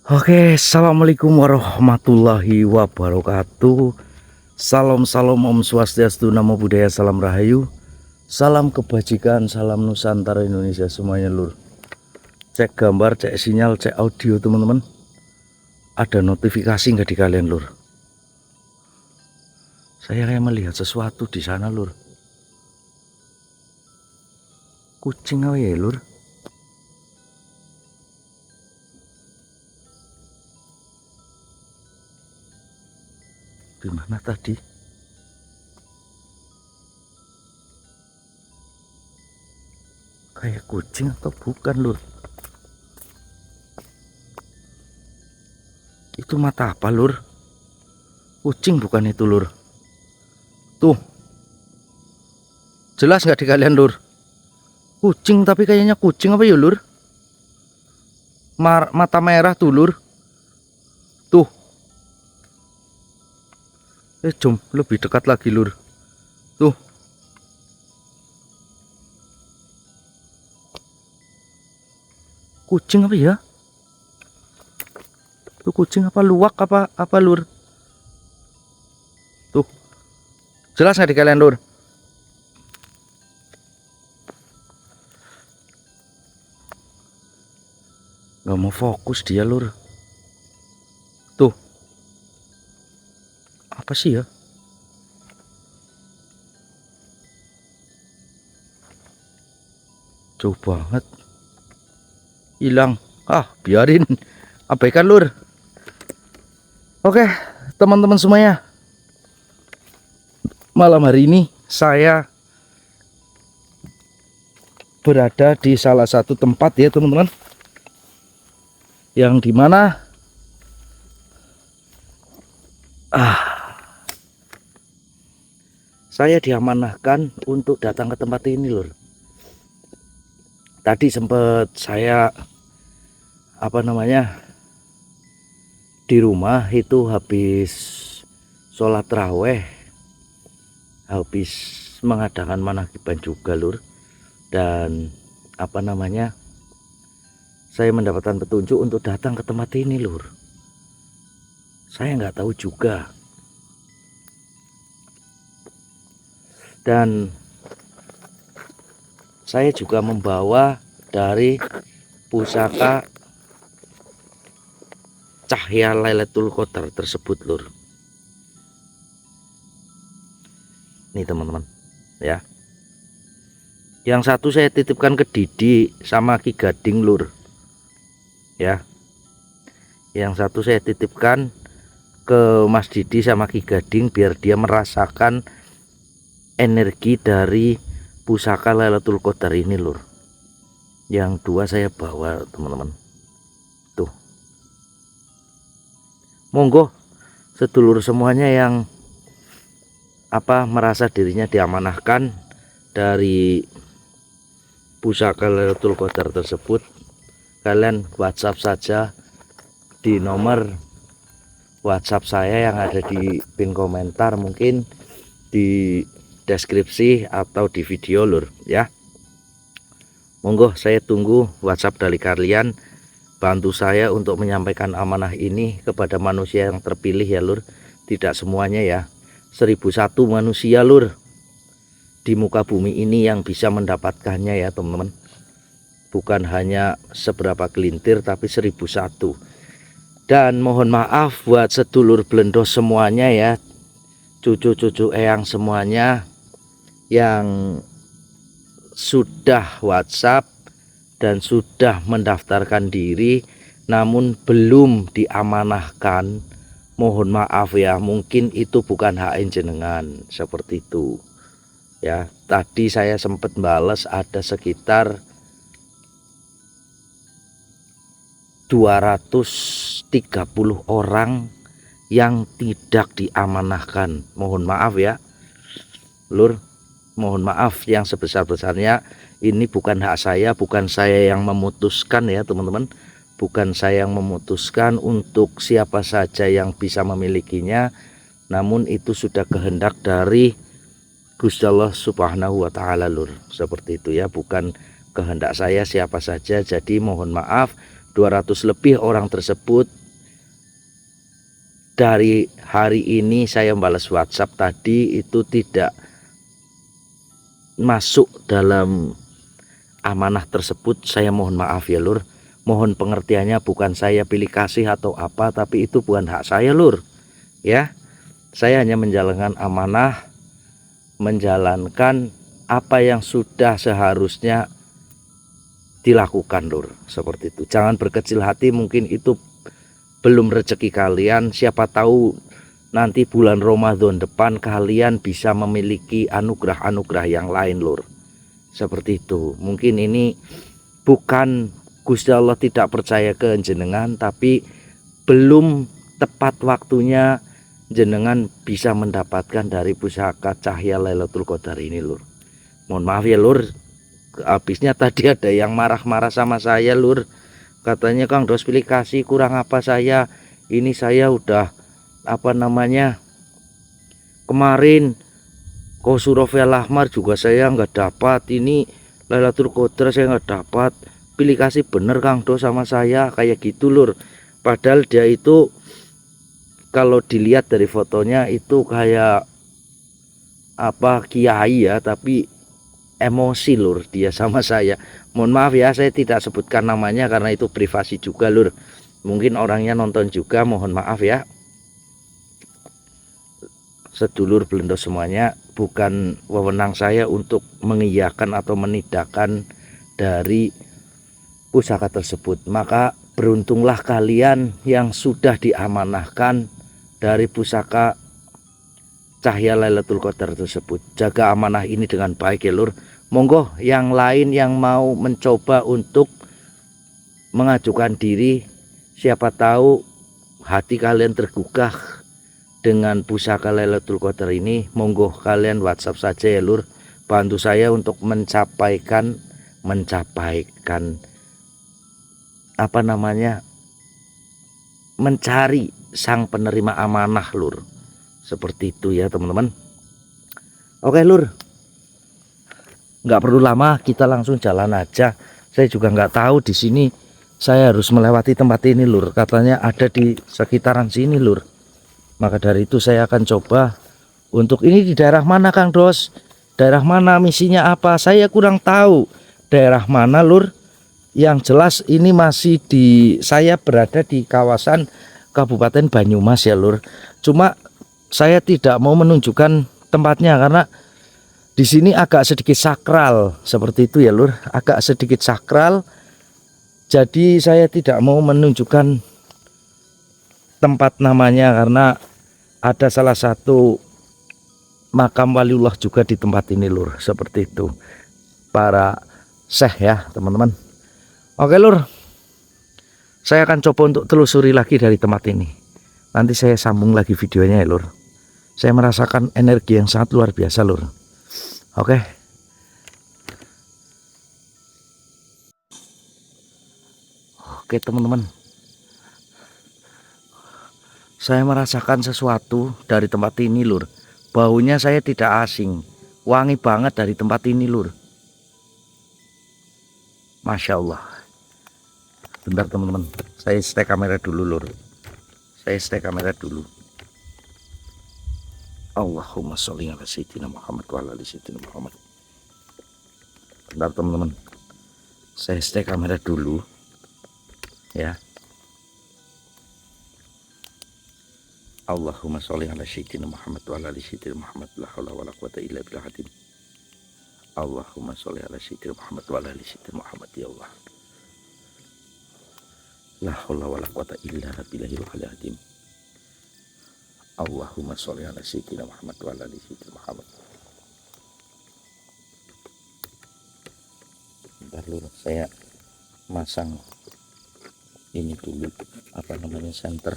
Oke, assalamualaikum warahmatullahi wabarakatuh. Salam salam Om Swastiastu, Namo Buddhaya, salam rahayu, salam kebajikan, salam Nusantara Indonesia semuanya lur. Cek gambar, cek sinyal, cek audio teman-teman. Ada notifikasi nggak di kalian lur? Saya kayak melihat sesuatu di sana lur. Kucing apa ya lur? Di mana tadi? Kayak kucing atau bukan lur? Itu mata apa lur? Kucing bukan itu lur? Tuh, jelas nggak di kalian lur? Kucing, tapi kayaknya kucing apa ya lur? Mata merah tuh lur. Tuh. Jom lebih dekat lagi lur. Tuh. Kucing apa ya? Tuh kucing apa luwak apa lur? Tuh. Jelas nggak di kalian lur? Nggak mau fokus dia lur. Tuh. Apa sih ya? Jauh banget. Hilang. Biarin. Abaikan lur. Oke, teman-teman semuanya. Malam hari ini saya berada di salah satu tempat ya teman-teman, yang dimana saya diamanahkan untuk datang ke tempat ini lur. Tadi sempat saya di rumah itu habis sholat raweh, habis mengadakan manakiban juga lur, dan saya mendapatkan petunjuk untuk datang ke tempat ini lur. Saya nggak tahu juga, dan saya juga membawa dari pusaka cahaya Lailatul Qadar tersebut lur. Nih teman-teman ya, yang satu saya titipkan ke Didi sama Ki Gading lur ya. Yang satu saya titipkan ke Mas Didi sama Ki Gading biar dia merasakan energi dari pusaka Lailatul Qadar ini lur. Yang dua saya bawa teman-teman. Tuh, monggo sedulur semuanya yang merasa dirinya diamanahkan dari pusaka Lailatul Qadar tersebut, kalian WhatsApp saja di nomor WhatsApp saya yang ada di pin komentar, mungkin di deskripsi atau di video lur ya. Monggo saya tunggu WhatsApp dari kalian, bantu saya untuk menyampaikan amanah ini kepada manusia yang terpilih ya lur. Tidak semuanya ya, 1001 manusia lur di muka bumi ini yang bisa mendapatkannya ya teman-teman. Bukan hanya seberapa gelintir tapi 1001. Dan mohon maaf buat sedulur Blendo semuanya ya, cucu-cucu eyang semuanya yang sudah WhatsApp dan sudah mendaftarkan diri namun belum diamanahkan. Mohon maaf ya, mungkin itu bukan hak jenengan, seperti itu ya. Tadi saya sempat balas ada sekitar 230 orang yang tidak diamanahkan. Mohon maaf ya lur, mohon maaf yang sebesar-besarnya. Ini bukan hak saya, bukan saya yang memutuskan ya teman-teman, bukan saya yang memutuskan untuk siapa saja yang bisa memilikinya, namun itu sudah kehendak dari Gusti Allah Subhanahu wa Ta'ala lur, seperti itu ya, bukan kehendak saya siapa saja. Jadi mohon maaf 200 lebih orang tersebut. Dari hari ini saya balas WhatsApp tadi itu tidak masuk dalam amanah tersebut. Saya mohon maaf ya Lur, mohon pengertiannya, bukan saya pilih kasih atau apa, tapi itu bukan hak saya Lur ya. Saya hanya menjalankan amanah, menjalankan apa yang sudah seharusnya dilakukan Lur, seperti itu. Jangan berkecil hati, mungkin itu belum rezeki kalian, siapa tahu nanti bulan Ramadan depan kalian bisa memiliki anugerah-anugerah yang lain Lur, seperti itu. Mungkin ini bukan Gusti Allah tidak percaya ke jenengan, tapi belum tepat waktunya jenengan bisa mendapatkan dari pusaka cahaya Lailatul Qadar ini Lur. Mohon maaf ya Lur, habisnya tadi ada yang marah-marah sama saya Lur, katanya Kang Dos pilih kasih kurang apa saya, ini saya udah apa namanya, kemarin Kosurofel Ahmar juga saya nggak dapat, ini Lailatul Qadar saya nggak dapat, pilih kasih bener Kang Dos sama saya, kayak gitu Lur. Padahal dia itu kalau dilihat dari fotonya itu kayak apa kiai ya, tapi emosi Lur dia sama saya. Mohon maaf ya, saya tidak sebutkan namanya karena itu privasi juga Lur. Mungkin orangnya nonton juga, mohon maaf ya. Sedulur Belendo semuanya, bukan wewenang saya untuk mengiyakan atau menidakkan dari pusaka tersebut. Maka beruntunglah kalian yang sudah diamanahkan dari pusaka cahaya Lailatul Qadar tersebut. Jaga amanah ini dengan baik ya Lur. Monggo yang lain yang mau mencoba untuk mengajukan diri, siapa tahu hati kalian tergugah dengan pusaka Lailatul Qadar ini, monggo kalian WhatsApp saja ya Lur. Bantu saya untuk mencapaikan apa namanya, mencari sang penerima amanah Lur. Seperti itu ya teman-teman. Oke Lur, nggak perlu lama, kita langsung jalan aja. Saya juga nggak tahu di sini saya harus melewati tempat ini Lur, katanya ada di sekitaran sini Lur. Maka dari itu saya akan coba untuk ini di daerah mana Kang Dos, daerah mana, misinya apa, saya kurang tahu daerah mana Lur. Yang jelas ini masih saya berada di kawasan Kabupaten Banyumas ya Lur. Cuma saya tidak mau menunjukkan tempatnya karena di sini agak sedikit sakral, seperti itu ya Lur, agak sedikit sakral. Jadi saya tidak mau menunjukkan tempat namanya karena ada salah satu makam waliullah juga di tempat ini Lur, seperti itu. Para syekh ya teman-teman. Oke Lur, saya akan coba untuk telusuri lagi dari tempat ini. Nanti saya sambung lagi videonya ya Lur. Saya merasakan energi yang sangat luar biasa Lur. Oke. Oke teman-teman, saya merasakan sesuatu dari tempat ini Lur. Baunya saya tidak asing, wangi banget dari tempat ini Lur. Masya Allah. Bentar teman-teman, saya stay kamera dulu Lur. Saya stay kamera dulu. Allahumma sholli ala sayyidina Muhammad wa ala ali sayyidina Muhammad. Bentar teman-teman, saya stay kamera dulu ya. Allahumma sholli ala sayyidina Muhammad wa ala ali sayyidina Muhammad, la haula wala quwata illa billah. Allahumma sholli ala sayyidina Muhammad wa ala ali sayyidina Muhammad, ya Allah. La haula wala quwata illa billahil azim. Allahumma sholli ala sayyidina Muhammad wa ala ali sayyidina Muhammad. Bentar dulu, saya masang ini dulu, apa namanya, senter.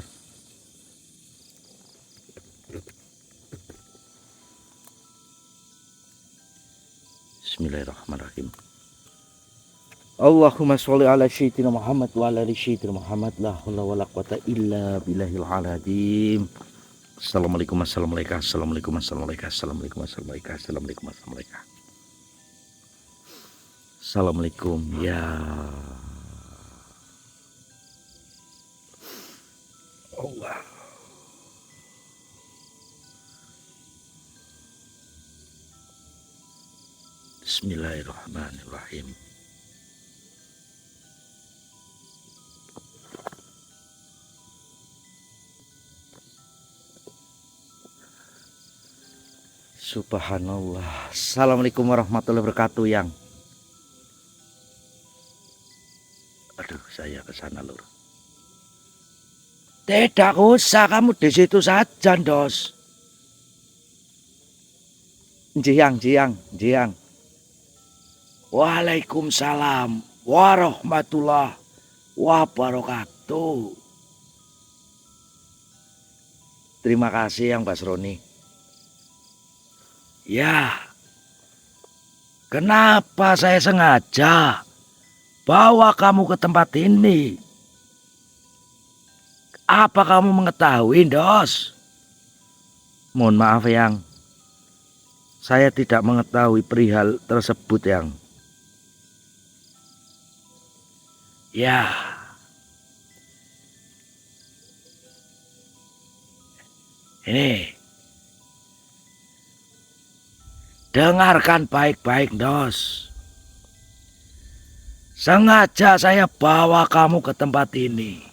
Bismillahirrahmanirrahim. Allahumma sholli ala sayyidina Muhammad wa ala ali sayyidina Muhammad, la haula wala quwata illa billahil azim. Assalamualaikum, assalamualaikum, assalamualaikum, assalamualaikum, assalamualaikum, assalamualaikum, assalamualaikum, assalamualaikum. Assalamualaikum ya Allah. Bismillahirrahmanirrahim. Subhanallah. Assalamualaikum warahmatullahi wabarakatuh, Yang. Aduh, saya ke sana, Lur. Tidak usah, kamu di situ saja, Dos. Jiang. Waalaikumsalam warahmatullahi wabarakatuh. Terima kasih, Yang Basroni. Ya, kenapa saya sengaja bawa kamu ke tempat ini? Apa kamu mengetahui, Dos? Mohon maaf, Yang. Saya tidak mengetahui perihal tersebut, Yang. Ya. Ini. Dengarkan baik-baik, Dos. Sengaja saya bawa kamu ke tempat ini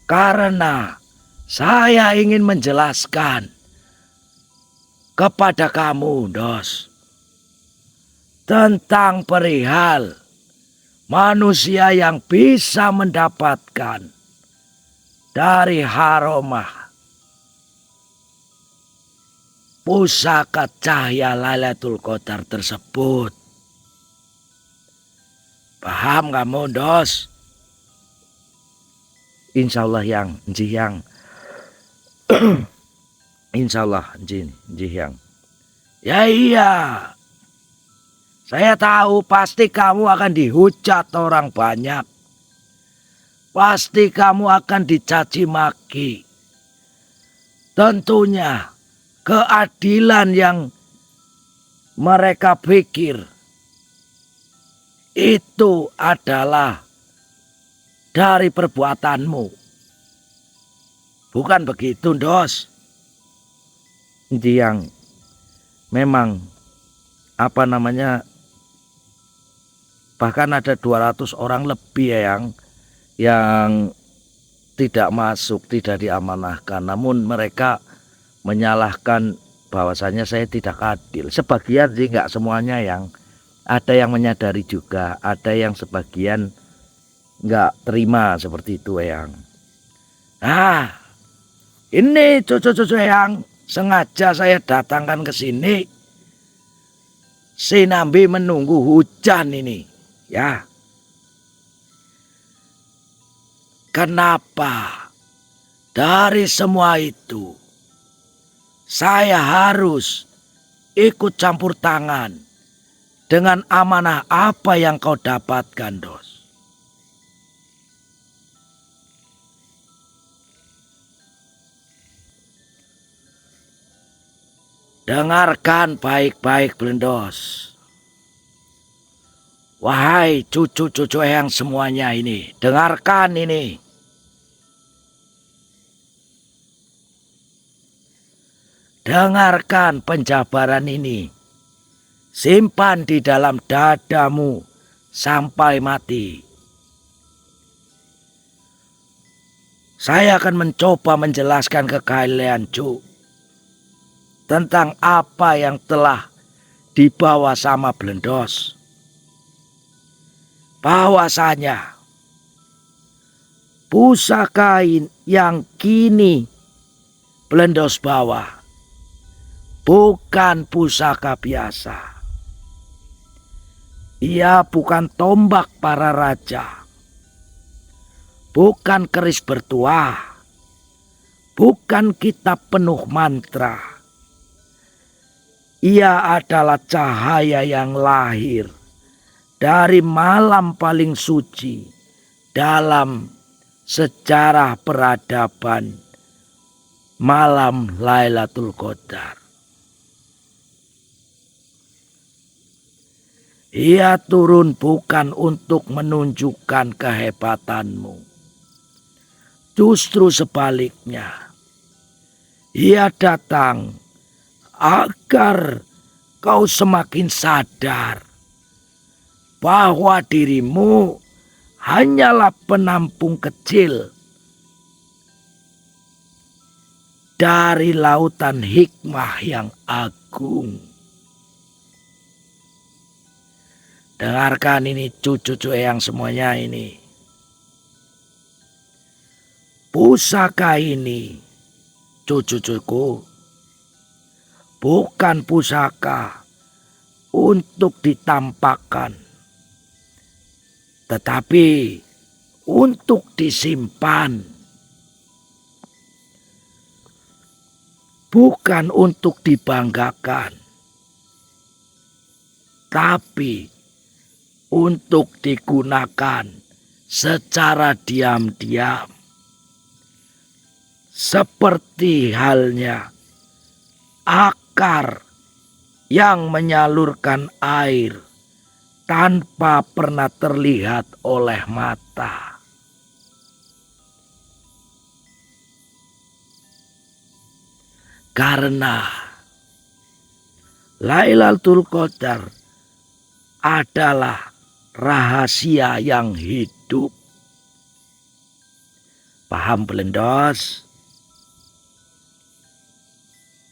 karena saya ingin menjelaskan kepada kamu, Dos, tentang perihal manusia yang bisa mendapatkan dari Haromah pusaka cahaya Lailatul Qadar tersebut. Paham kamu, Dos? Insya Allah, Yang. Insya Allah, Yang. Ya iya. Saya tahu pasti kamu akan dihujat orang banyak. Pasti kamu akan dicaci maki. Tentunya keadilan yang mereka pikir itu adalah dari perbuatanmu. Bukan begitu, Dos? Yang memang bahkan ada 200 orang lebih yang tidak masuk, tidak diamanahkan. Namun mereka menyalahkan bahwasanya saya tidak adil. Sebagian sih, nggak semuanya, Yang. Ada yang menyadari juga, ada yang sebagian nggak terima seperti itu, Yang. Nah, ini cucu-cucu Yang sengaja saya datangkan ke sini. Sinambi menunggu hujan ini, ya. Kenapa? Dari semua itu saya harus ikut campur tangan dengan amanah apa yang kau dapatkan, Dos. Dengarkan baik-baik, Blendos. Wahai cucu-cucu yang semuanya ini, dengarkan ini. Dengarkan penjabaran ini. Simpan di dalam dadamu sampai mati. Saya akan mencoba menjelaskan ke kalian, Cu, tentang apa yang telah dibawa sama Blendos. Bahwasanya pusaka yang kini Blendos bawa bukan pusaka biasa. Ia bukan tombak para raja, bukan keris bertuah, bukan kitab penuh mantra. Ia adalah cahaya yang lahir dari malam paling suci dalam sejarah peradaban malam Lailatul Qadar. Ia turun bukan untuk menunjukkan kehebatanmu, Justru sebaliknya, ia datang agar kau semakin sadar bahwa dirimu hanyalah penampung kecil dari lautan hikmah yang agung. Dengarkan ini cucu-cucu yang semuanya ini. Pusaka ini, cucu-cucuku, bukan pusaka untuk ditampakkan, tetapi untuk disimpan. Bukan untuk dibanggakan, tapi untuk digunakan secara diam-diam. Seperti halnya akar yang menyalurkan air tanpa pernah terlihat oleh mata. Karena Lailatul Qadar adalah rahasia yang hidup. Paham Belendos?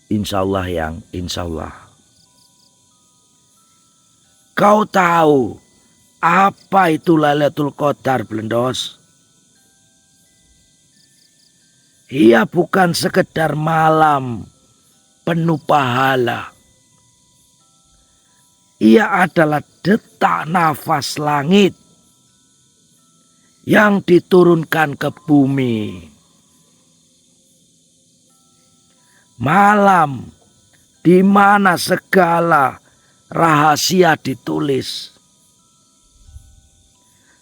Insya Allah yang, insya Allah. Kau tahu apa itu Lailatul Qadar, Belendos? Ia bukan sekedar malam penuh pahala. Ia adalah detak nafas langit yang diturunkan ke bumi. Malam di mana segala rahasia ditulis.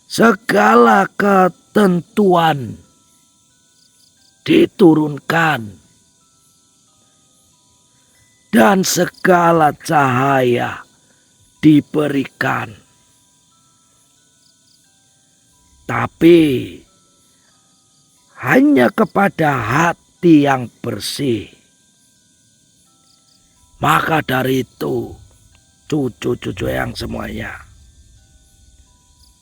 Segala ketentuan diturunkan. Dan segala cahaya diberikan. Tapi hanya kepada hati yang bersih. Maka dari itu, cucu-cucu yang semuanya,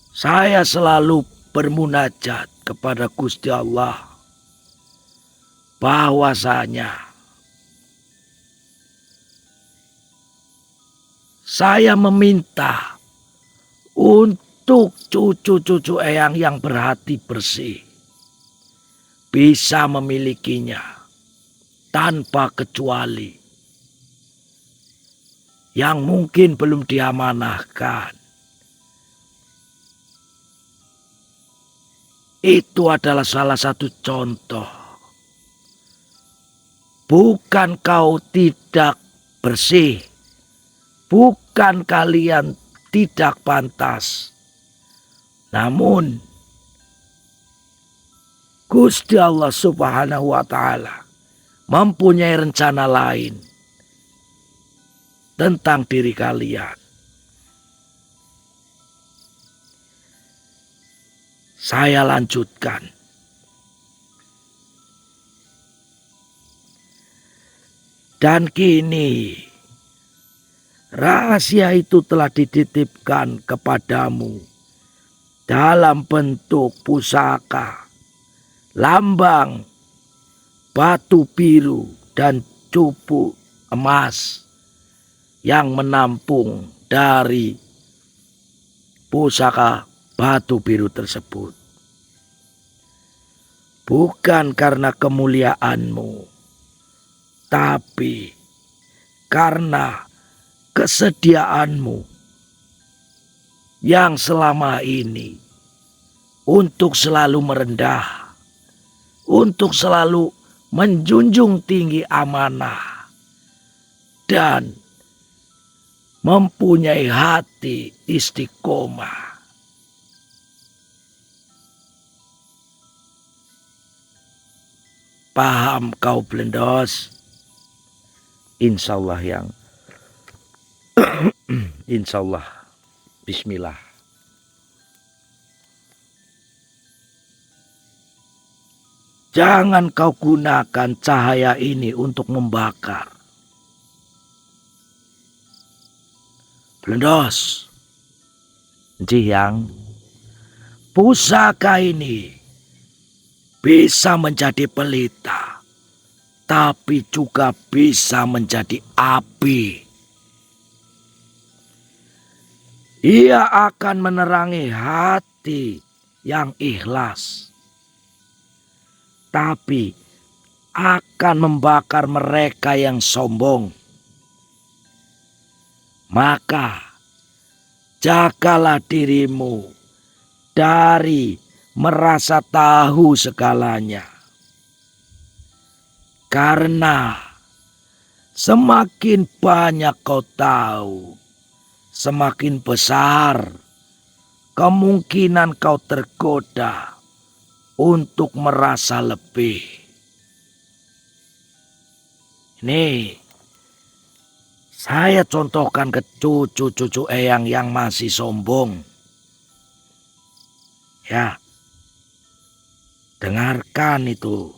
saya selalu bermunajat kepada Gusti Allah bahwasanya saya meminta untuk cucu-cucu eyang yang berhati bersih bisa memilikinya tanpa kecuali. Yang mungkin belum diamanahkan. Itu adalah salah satu contoh. Bukan kau tidak bersih. Bukan kalian tidak pantas. Namun Gusti Allah Subhanahu wa Ta'ala mempunyai rencana lain tentang diri kalian. Saya lanjutkan. Dan kini rahasia itu telah dititipkan kepadamu dalam bentuk pusaka, lambang, batu biru dan cupu emas yang menampung dari pusaka batu biru tersebut. Bukan karena kemuliaanmu, tapi karena kesediaanmu yang selama ini untuk selalu merendah, untuk selalu menjunjung tinggi amanah, dan mempunyai hati istiqomah. Paham kau Belendos? Insya Allah yang. Insya Allah. Bismillah. Jangan kau gunakan cahaya ini untuk membakar. Blendos, Yang pusaka ini bisa menjadi pelita, tapi juga bisa menjadi api. Ia akan menerangi hati yang ikhlas, tapi akan membakar mereka yang sombong. Maka jagalah dirimu dari merasa tahu segalanya. Karena semakin banyak kau tahu, semakin besar kemungkinan kau tergoda untuk merasa lebih. Ini saya contohkan ke cucu-cucu eyang yang masih sombong. Ya, dengarkan itu.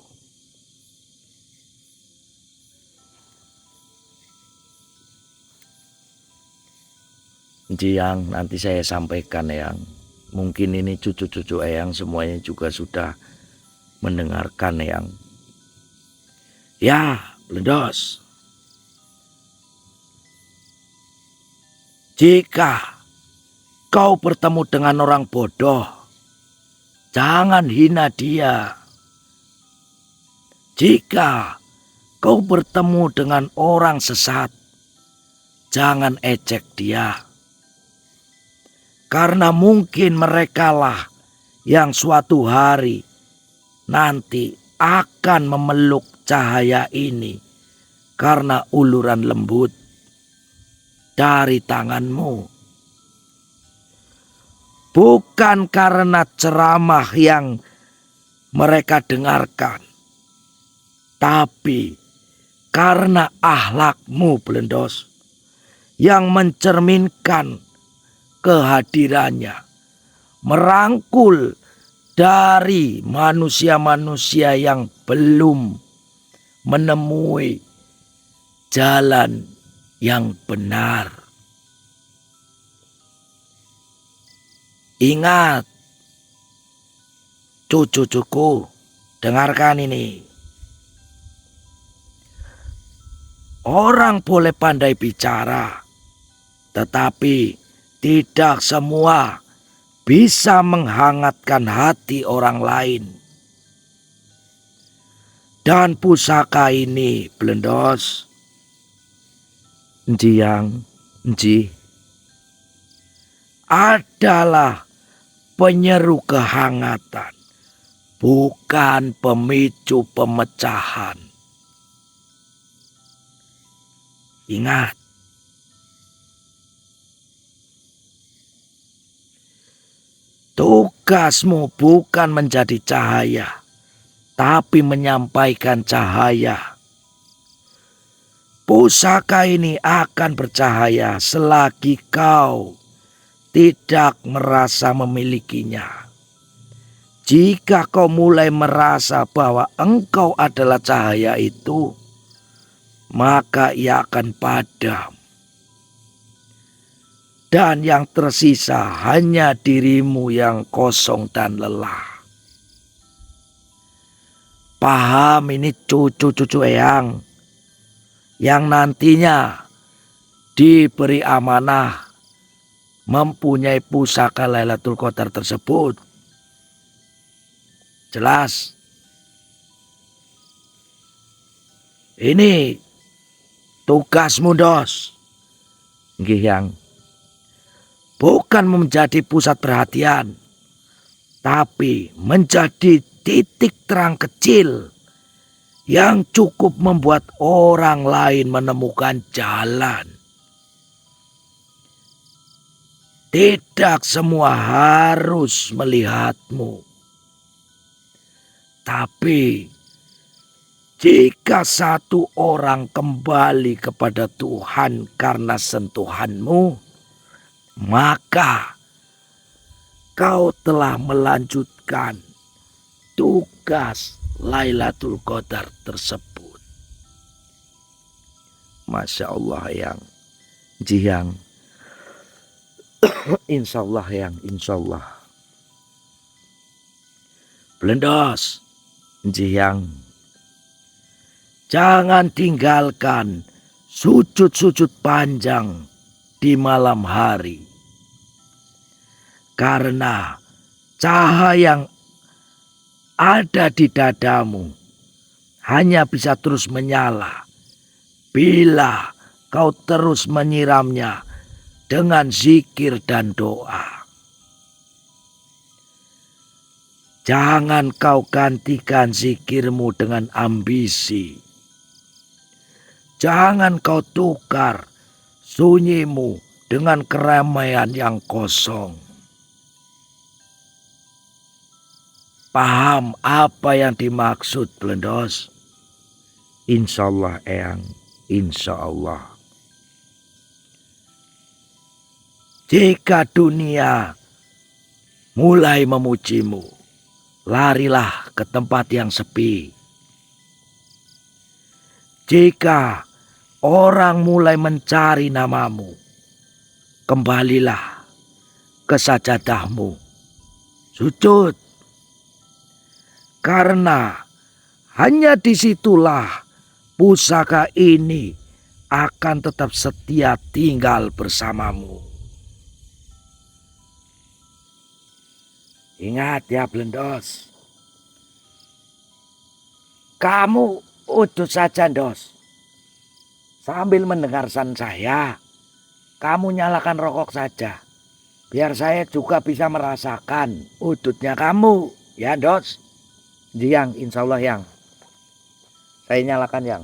Yang nanti saya sampaikan Eyang. Mungkin ini cucu-cucu Eyang semuanya juga sudah mendengarkan Eyang. Ya, Blendos. Jika kau bertemu dengan orang bodoh, jangan hina dia. Jika kau bertemu dengan orang sesat, jangan ejek dia. Karena mungkin merekalah yang suatu hari nanti akan memeluk cahaya ini karena uluran lembut dari tanganmu. Bukan karena ceramah yang mereka dengarkan, tapi karena akhlakmu, Blendos, yang mencerminkan kehadirannya, merangkul dari manusia-manusia yang belum menemui jalan yang benar. Ingat, cucu-cucuku, dengarkan ini. Orang boleh pandai bicara, tetapi tidak semua bisa menghangatkan hati orang lain. Dan pusaka ini, Blendos, Yang adalah penyeru kehangatan, bukan pemicu pemecahan. Ingat, tugasmu bukan menjadi cahaya, tapi menyampaikan cahaya. Pusaka ini akan bercahaya selagi kau tidak merasa memilikinya. Jika kau mulai merasa bahwa engkau adalah cahaya itu, maka ia akan padam. Dan yang tersisa hanya dirimu yang kosong dan lelah. Paham ini cucu-cucu eyang yang nantinya diberi amanah mempunyai pusaka Lailatul Qadar tersebut. Jelas? Ini tugasmu, Dos. Yang Bukan menjadi pusat perhatian, tapi menjadi titik terang kecil yang cukup membuat orang lain menemukan jalan. Tidak semua harus melihatmu. Tapi jika satu orang kembali kepada Tuhan karena sentuhanmu, maka kau telah melanjutkan tugas Lailatul Qadar tersebut. Masya Allah yang Jihang. Insya Allah yang insya Allah. Belendos Jihang. Jangan tinggalkan sujud-sujud panjang di malam hari. Karena cahaya yang ada di dadamu hanya bisa terus menyala bila kau terus menyiramnya dengan zikir dan doa. Jangan kau gantikan zikirmu dengan ambisi. Jangan kau tukar sunyimu dengan keramaian yang kosong. Paham apa yang dimaksud, Belendos? Insya Allah, Eyang. Insya Allah. Jika dunia mulai memujimu, larilah ke tempat yang sepi. Jika orang mulai mencari namamu, kembalilah ke sajadahmu. Sujud. Karena hanya disitulah pusaka ini akan tetap setia tinggal bersamamu. Ingat ya Belendos. Kamu udut saja Dos. Sambil mendengarkan saya, kamu nyalakan rokok saja. Biar saya juga bisa merasakan udutnya kamu. Ya Dos. Yang insya Allah yang. Saya nyalakan yang.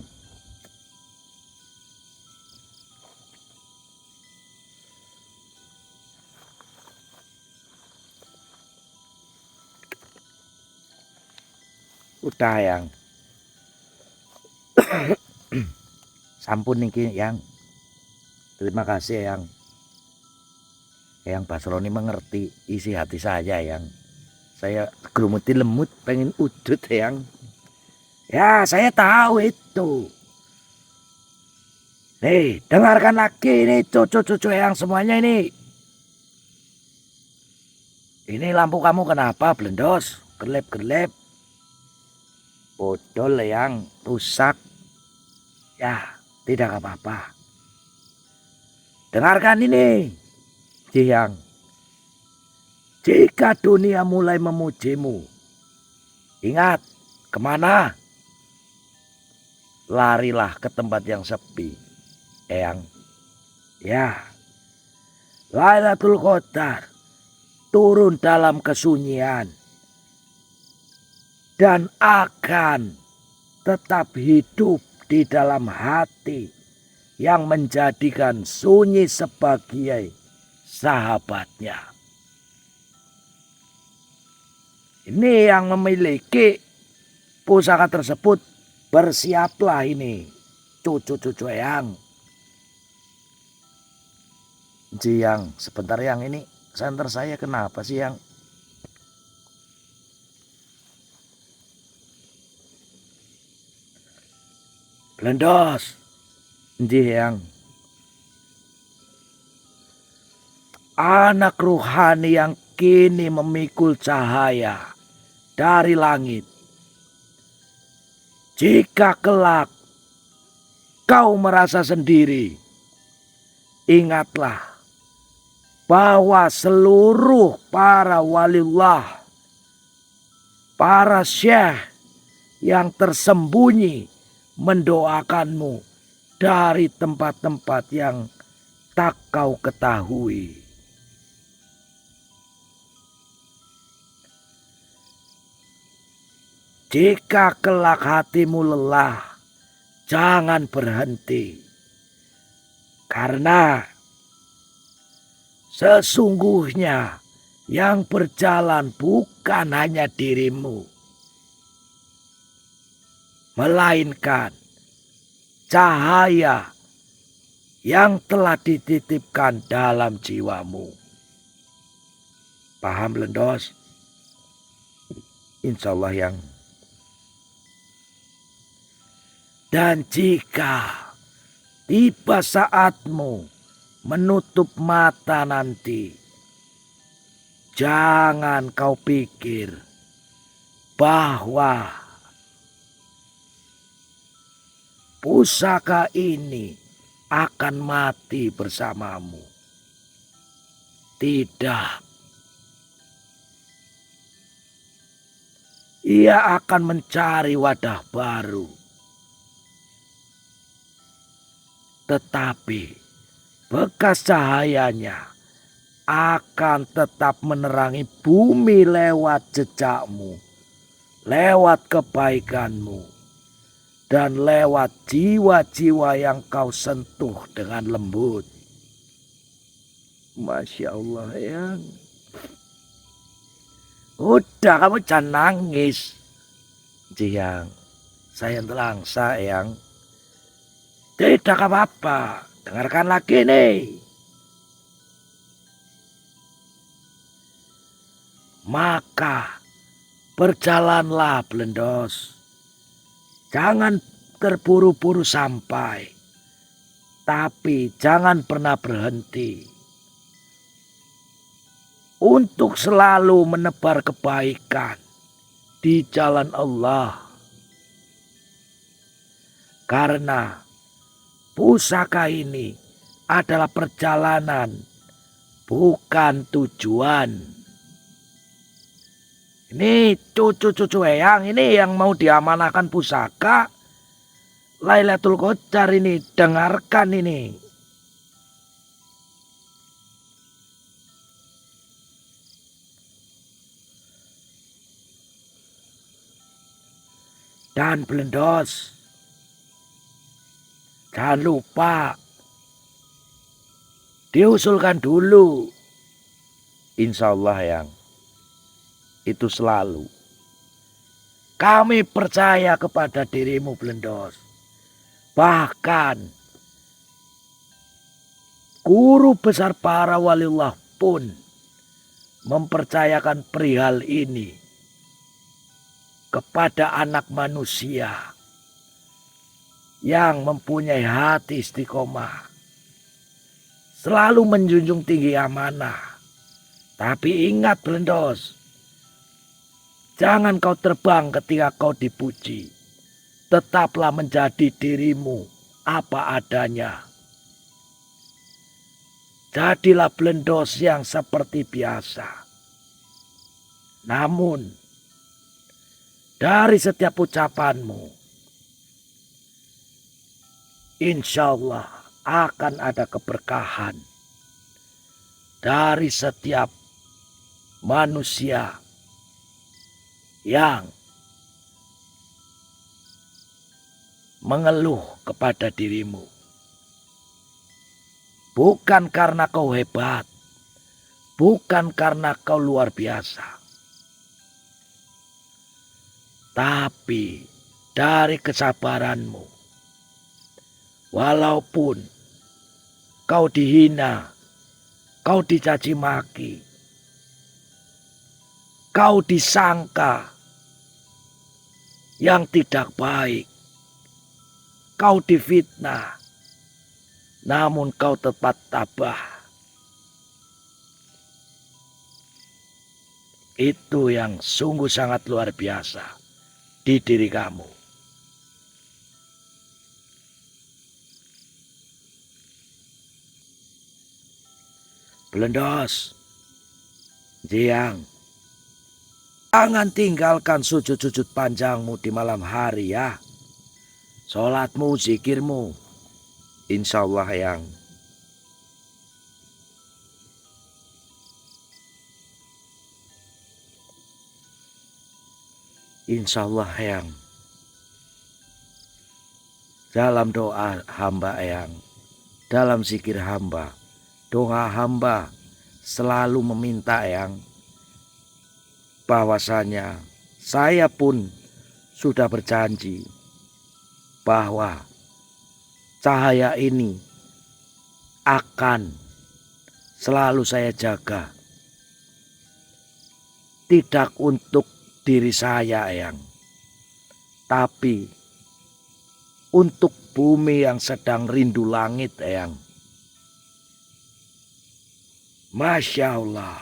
Udah yang. Sampun niki yang. Terima kasih yang. Yang Basroni mengerti isi hati saya yang. Saya gerumuti lemut pengen udut yang. Ya saya tahu itu. Nih dengarkan lagi nih cucu-cucu yang semuanya ini. Ini lampu kamu kenapa Belendos? Gelap-gelap. Bodol yang rusak. Ya tidak apa-apa. Dengarkan ini Jihang. Jika dunia mulai memujimu, ingat kemana? Larilah ke tempat yang sepi, Eyang. Ya, Lailatul Qadar turun dalam kesunyian dan akan tetap hidup di dalam hati yang menjadikan sunyi sebagai sahabatnya. Ini yang memiliki pusaka tersebut, bersiaplah ini cucu-cucu Eyang. Yang sebentar yang ini senter saya kenapa sih yang? Belendos. Yang. Anak ruhani yang kini memikul cahaya dari langit. Jika kelak kau merasa sendiri, ingatlah bahwa seluruh para waliullah, para syekh yang tersembunyi mendoakanmu dari tempat-tempat yang tak kau ketahui. Jika kelak hatimu lelah, jangan berhenti. Karena sesungguhnya yang berjalan bukan hanya dirimu, melainkan cahaya yang telah dititipkan dalam jiwamu. Paham Belendos? Insya Allah yang. Dan jika tiba saatmu menutup mata nanti, jangan kau pikir bahwa pusaka ini akan mati bersamamu. Tidak. Ia akan mencari wadah baru. Tetapi bekas cahayanya akan tetap menerangi bumi lewat jejakmu, lewat kebaikanmu, dan lewat jiwa-jiwa yang kau sentuh dengan lembut. Masya Allah, Eyang. Udah, kamu jangan nangis. Jiang, saya telangsa, Eyang. Tidak apa-apa, dengarkan lagi nih. Maka berjalanlah Blendos. Jangan terburu-buru sampai, tapi jangan pernah berhenti untuk selalu menebar kebaikan di jalan Allah. Karena pusaka ini adalah perjalanan, bukan tujuan. Ini cucu-cucu Eyang ini yang mau diamanahkan pusaka Lailatul Qadar ini. Dengarkan ini. Dan Blendos, jangan lupa diusulkan dulu. Insya Allah, Yang. Itu selalu. Kami percaya kepada dirimu, Blendos. Bahkan guru besar para waliullah pun mempercayakan perihal ini kepada anak manusia yang mempunyai hati istiqomah, selalu menjunjung tinggi amanah. Tapi ingat, Blendos, jangan kau terbang ketika kau dipuji. Tetaplah menjadi dirimu apa adanya. Jadilah Blendos yang seperti biasa. Namun, dari setiap ucapanmu, insya Allah akan ada keberkahan dari setiap manusia yang mengeluh kepada dirimu. Bukan karena kau hebat, bukan karena kau luar biasa, tapi dari kesabaranmu. Walaupun kau dihina, kau dicaci maki, kau disangka yang tidak baik, kau difitnah, namun kau tetap tabah. Itu yang sungguh sangat luar biasa di diri kamu. Blendos, Jiang, jangan tinggalkan sujud-sujud panjangmu di malam hari ya. Sholatmu, zikirmu, insya Allah, Yang. Insya Allah, Yang. Dalam doa hamba, Yang. Dalam zikir hamba, doa hamba selalu meminta, Yang, bahwasanya saya pun sudah berjanji bahwa cahaya ini akan selalu saya jaga. Tidak untuk diri saya, Yang, tapi untuk bumi yang sedang rindu langit, Eyang. Masya Allah.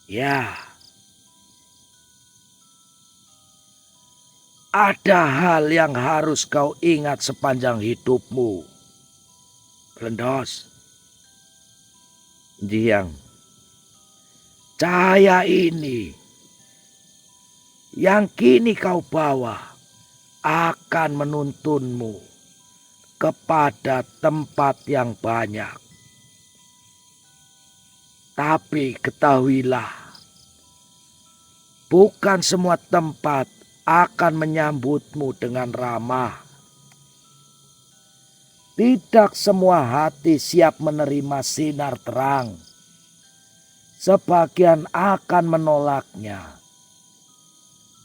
Ya, ada hal yang harus kau ingat sepanjang hidupmu, Blendos. Jiang. Cahaya ini yang kini kau bawa akan menuntunmu kepada tempat yang banyak. Tapi ketahuilah, bukan semua tempat akan menyambutmu dengan ramah. Tidak semua hati siap menerima sinar terang. Sebagian akan menolaknya.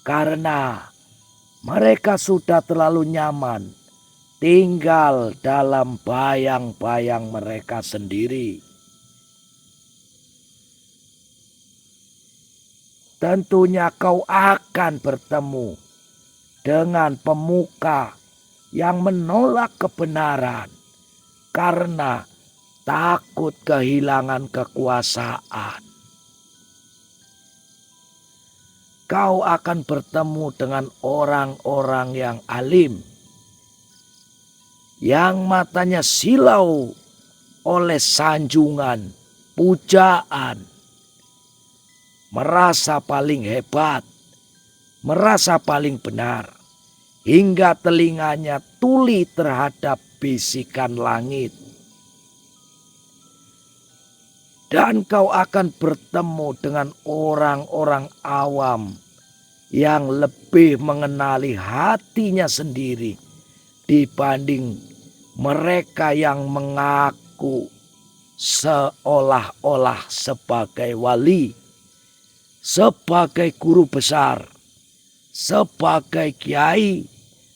Karena mereka sudah terlalu nyaman tinggal dalam bayang-bayang mereka sendiri. Tentunya kau akan bertemu dengan pemuka yang menolak kebenaran karena takut kehilangan kekuasaan. Kau akan bertemu dengan orang-orang yang alim, yang matanya silau oleh sanjungan, pujaan, merasa paling hebat, merasa paling benar, hingga telinganya tuli terhadap bisikan langit. Dan kau akan bertemu dengan orang-orang awam yang lebih mengenali hatinya sendiri dibanding mereka yang mengaku seolah-olah sebagai wali, sebagai guru besar, sebagai kiai,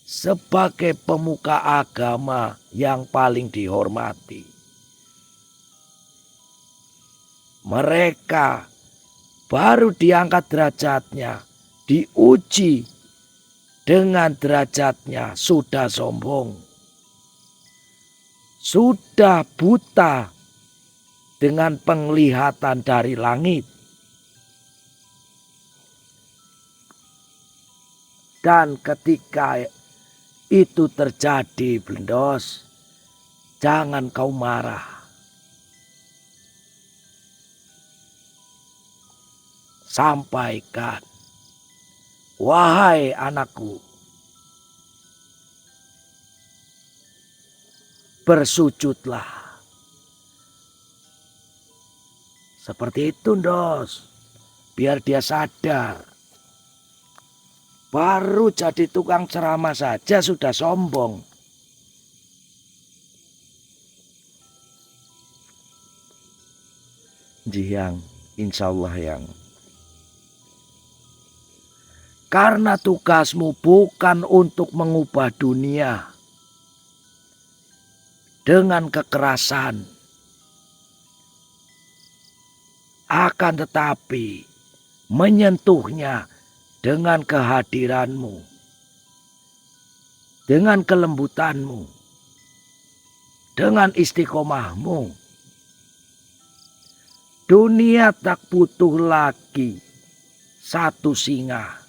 sebagai pemuka agama yang paling dihormati. Mereka baru diangkat derajatnya, diuji dengan derajatnya sudah sombong, sudah buta dengan penglihatan dari langit. Dan ketika itu terjadi, Blendos, jangan kau marah. Sampaikan, wahai anakku, bersujudlah. Seperti itu, Ndos, biar dia sadar. Baru jadi tukang ceramah saja sudah sombong. Jiang, insya Allah yang. Karena tugasmu bukan untuk mengubah dunia dengan kekerasan. Akan tetapi menyentuhnya dengan kehadiranmu, dengan kelembutanmu, dengan istiqomahmu. Dunia tak butuh lagi satu singa.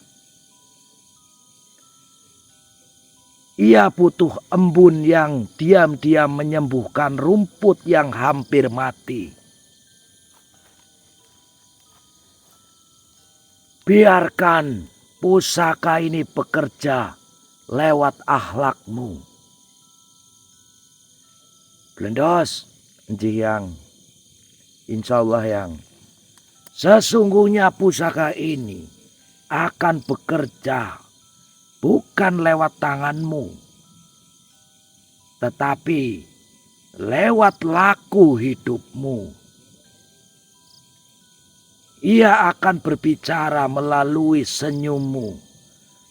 Ia butuh embun yang diam-diam menyembuhkan rumput yang hampir mati. Biarkan pusaka ini bekerja lewat akhlakmu. Blendos, Jiang, insya Allah yang. Sesungguhnya pusaka ini akan bekerja bukan lewat tanganmu, tetapi lewat laku hidupmu. Ia akan berbicara melalui senyummu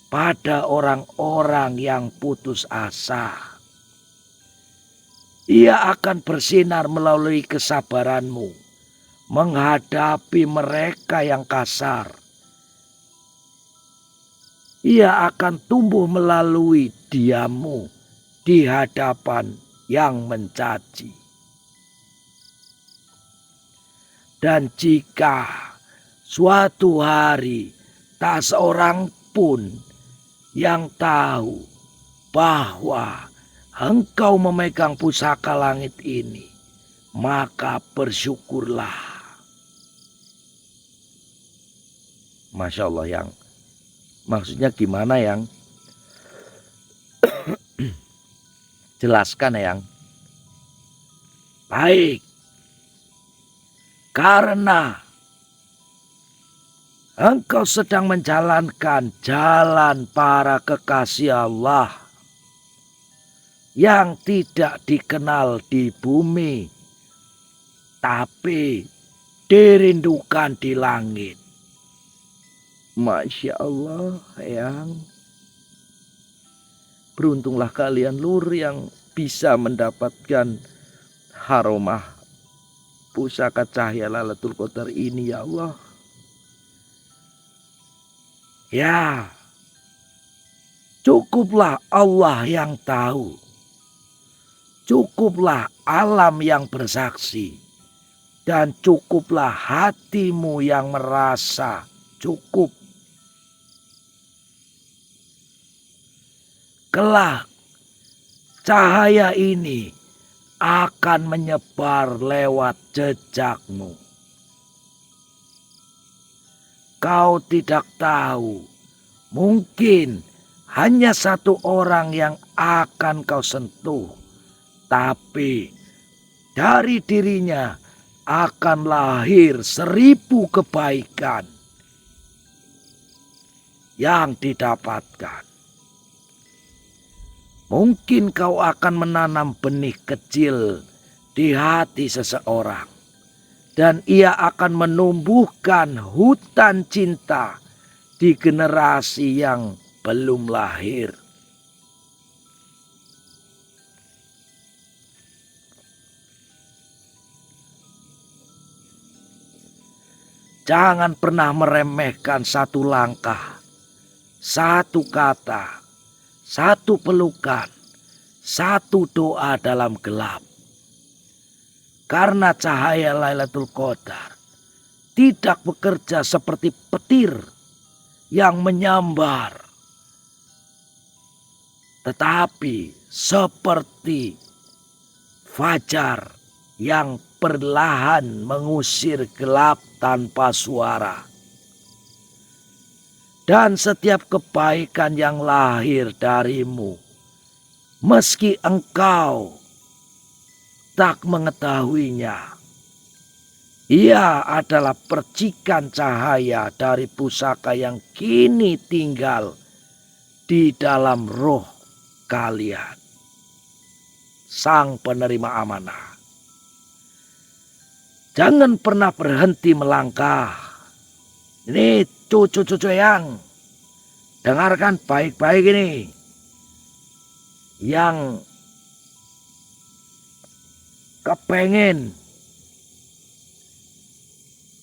pada orang-orang yang putus asa. Ia akan bersinar melalui kesabaranmu menghadapi mereka yang kasar. ia akan tumbuh melalui diammu di hadapan yang mencaci. Dan jika suatu hari tak seorang pun yang tahu bahwa engkau memegang pusaka langit ini, maka bersyukurlah. Masya Allah, yang maksudnya gimana yang? Jelaskan yang. Baik. Karena engkau sedang menjalankan jalan para kekasih Allah yang tidak dikenal di bumi, tapi dirindukan di langit. Masya Allah, yang beruntunglah kalian lur yang bisa mendapatkan haromah pusaka cahaya Lailatul Qadar ini, ya Allah. Ya, cukuplah Allah yang tahu. Cukuplah alam yang bersaksi. Dan cukuplah hatimu yang merasa cukup. Kelak cahaya ini akan menyebar lewat jejakmu. Kau tidak tahu, mungkin hanya satu orang yang akan kau sentuh, tapi dari dirinya akan lahir 1000 kebaikan yang didapatkan. Mungkin kau akan menanam benih kecil di hati seseorang. Dan ia akan menumbuhkan hutan cinta di generasi yang belum lahir. Jangan pernah meremehkan satu langkah, satu kata, satu pelukan, satu doa dalam gelap. Karena cahaya Lailatul Qadar tidak bekerja seperti petir yang menyambar, tetapi seperti fajar yang perlahan mengusir gelap tanpa suara. Dan setiap kebaikan yang lahir darimu, meski engkau tak mengetahuinya, ia adalah percikan cahaya dari pusaka yang kini tinggal di dalam roh kalian, sang penerima amanah. Jangan pernah berhenti melangkah. Ini cucu-cucu yang dengarkan baik-baik ini. Yang kepengen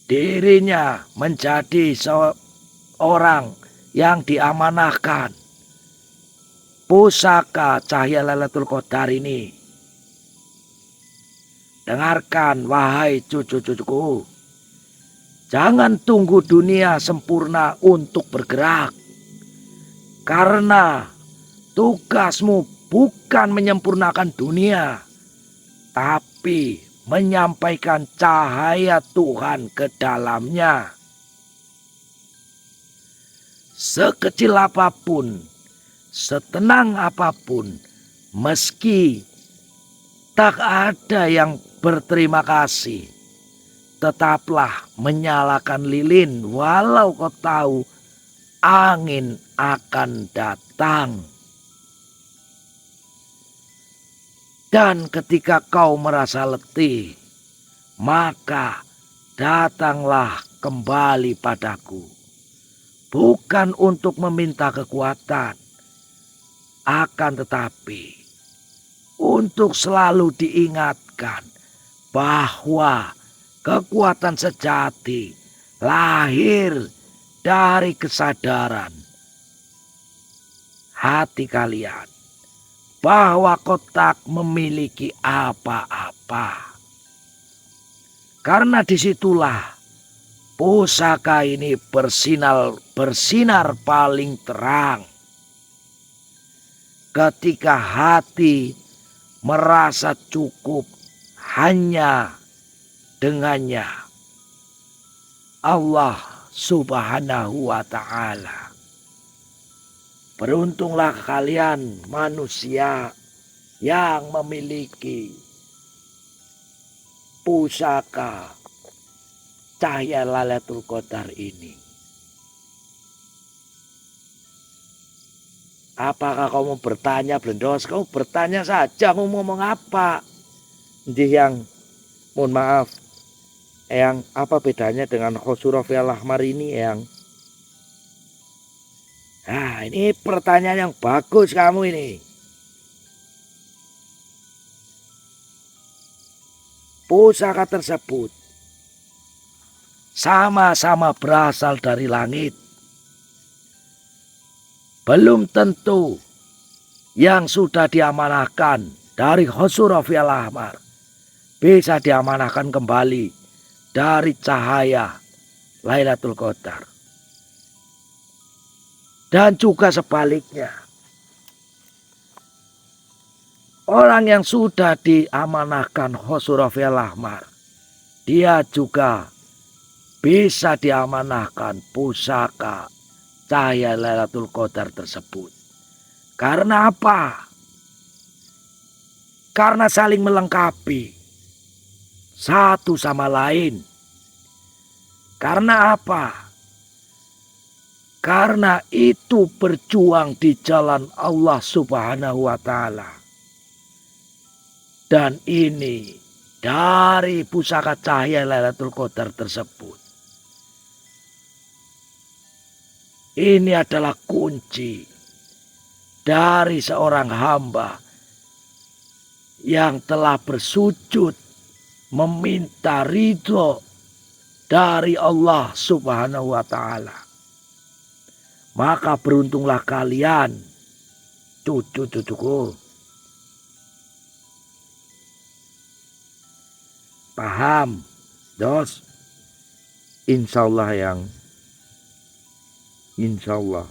dirinya menjadi seorang yang diamanahkan pusaka cahaya Lailatul Qadar ini. Dengarkan wahai cucu-cucuku. Jangan tunggu dunia sempurna untuk bergerak. Karena tugasmu bukan menyempurnakan dunia, tapi menyampaikan cahaya Tuhan ke dalamnya. Sekecil apapun, setenang apapun, meski tak ada yang berterima kasih, tetaplah menyalakan lilin walau kau tahu angin akan datang. Dan ketika kau merasa letih, maka datanglah kembali padaku. Bukan untuk meminta kekuatan, akan tetapi untuk selalu diingatkan bahwa kekuatan sejati lahir dari kesadaran hati kalian bahwa kotak memiliki apa-apa. Karena disitulah pusaka ini bersinar paling terang. Ketika hati merasa cukup hanya dengannya Allah Subhanahu wa ta'ala. Beruntunglah kalian manusia yang memiliki pusaka cahaya Lailatul Qadar ini. Apakah kamu bertanya, Blendos? Kamu bertanya saja, mau ngomong apa? Yang mohon maaf, Eyang, apa bedanya dengan Khosrow Al-Ahmar ini, Eyang? Nah, ini pertanyaan yang bagus kamu ini. Pusaka tersebut sama-sama berasal dari langit. Belum tentu yang sudah diamanahkan dari Khosrow Al-Ahmar bisa diamanahkan kembali dari cahaya Lailatul Qadar. Dan juga sebaliknya, orang yang sudah diamanahkan Khosrow Al-Ahmar, dia juga bisa diamanahkan pusaka cahaya Lailatul Qadar tersebut. Karena apa? Karena saling melengkapi satu sama lain. Karena apa? Karena itu berjuang di jalan Allah Subhanahu wa ta'ala. Dan ini dari pusaka cahaya Lailatul Qadar tersebut. Ini adalah kunci dari seorang hamba yang telah bersujud meminta ridho dari Allah Subhanahu wa ta'ala. Maka beruntunglah kalian, cucu-cucuku. Paham, Dos? Insya Allah, Eyang. Insya Allah.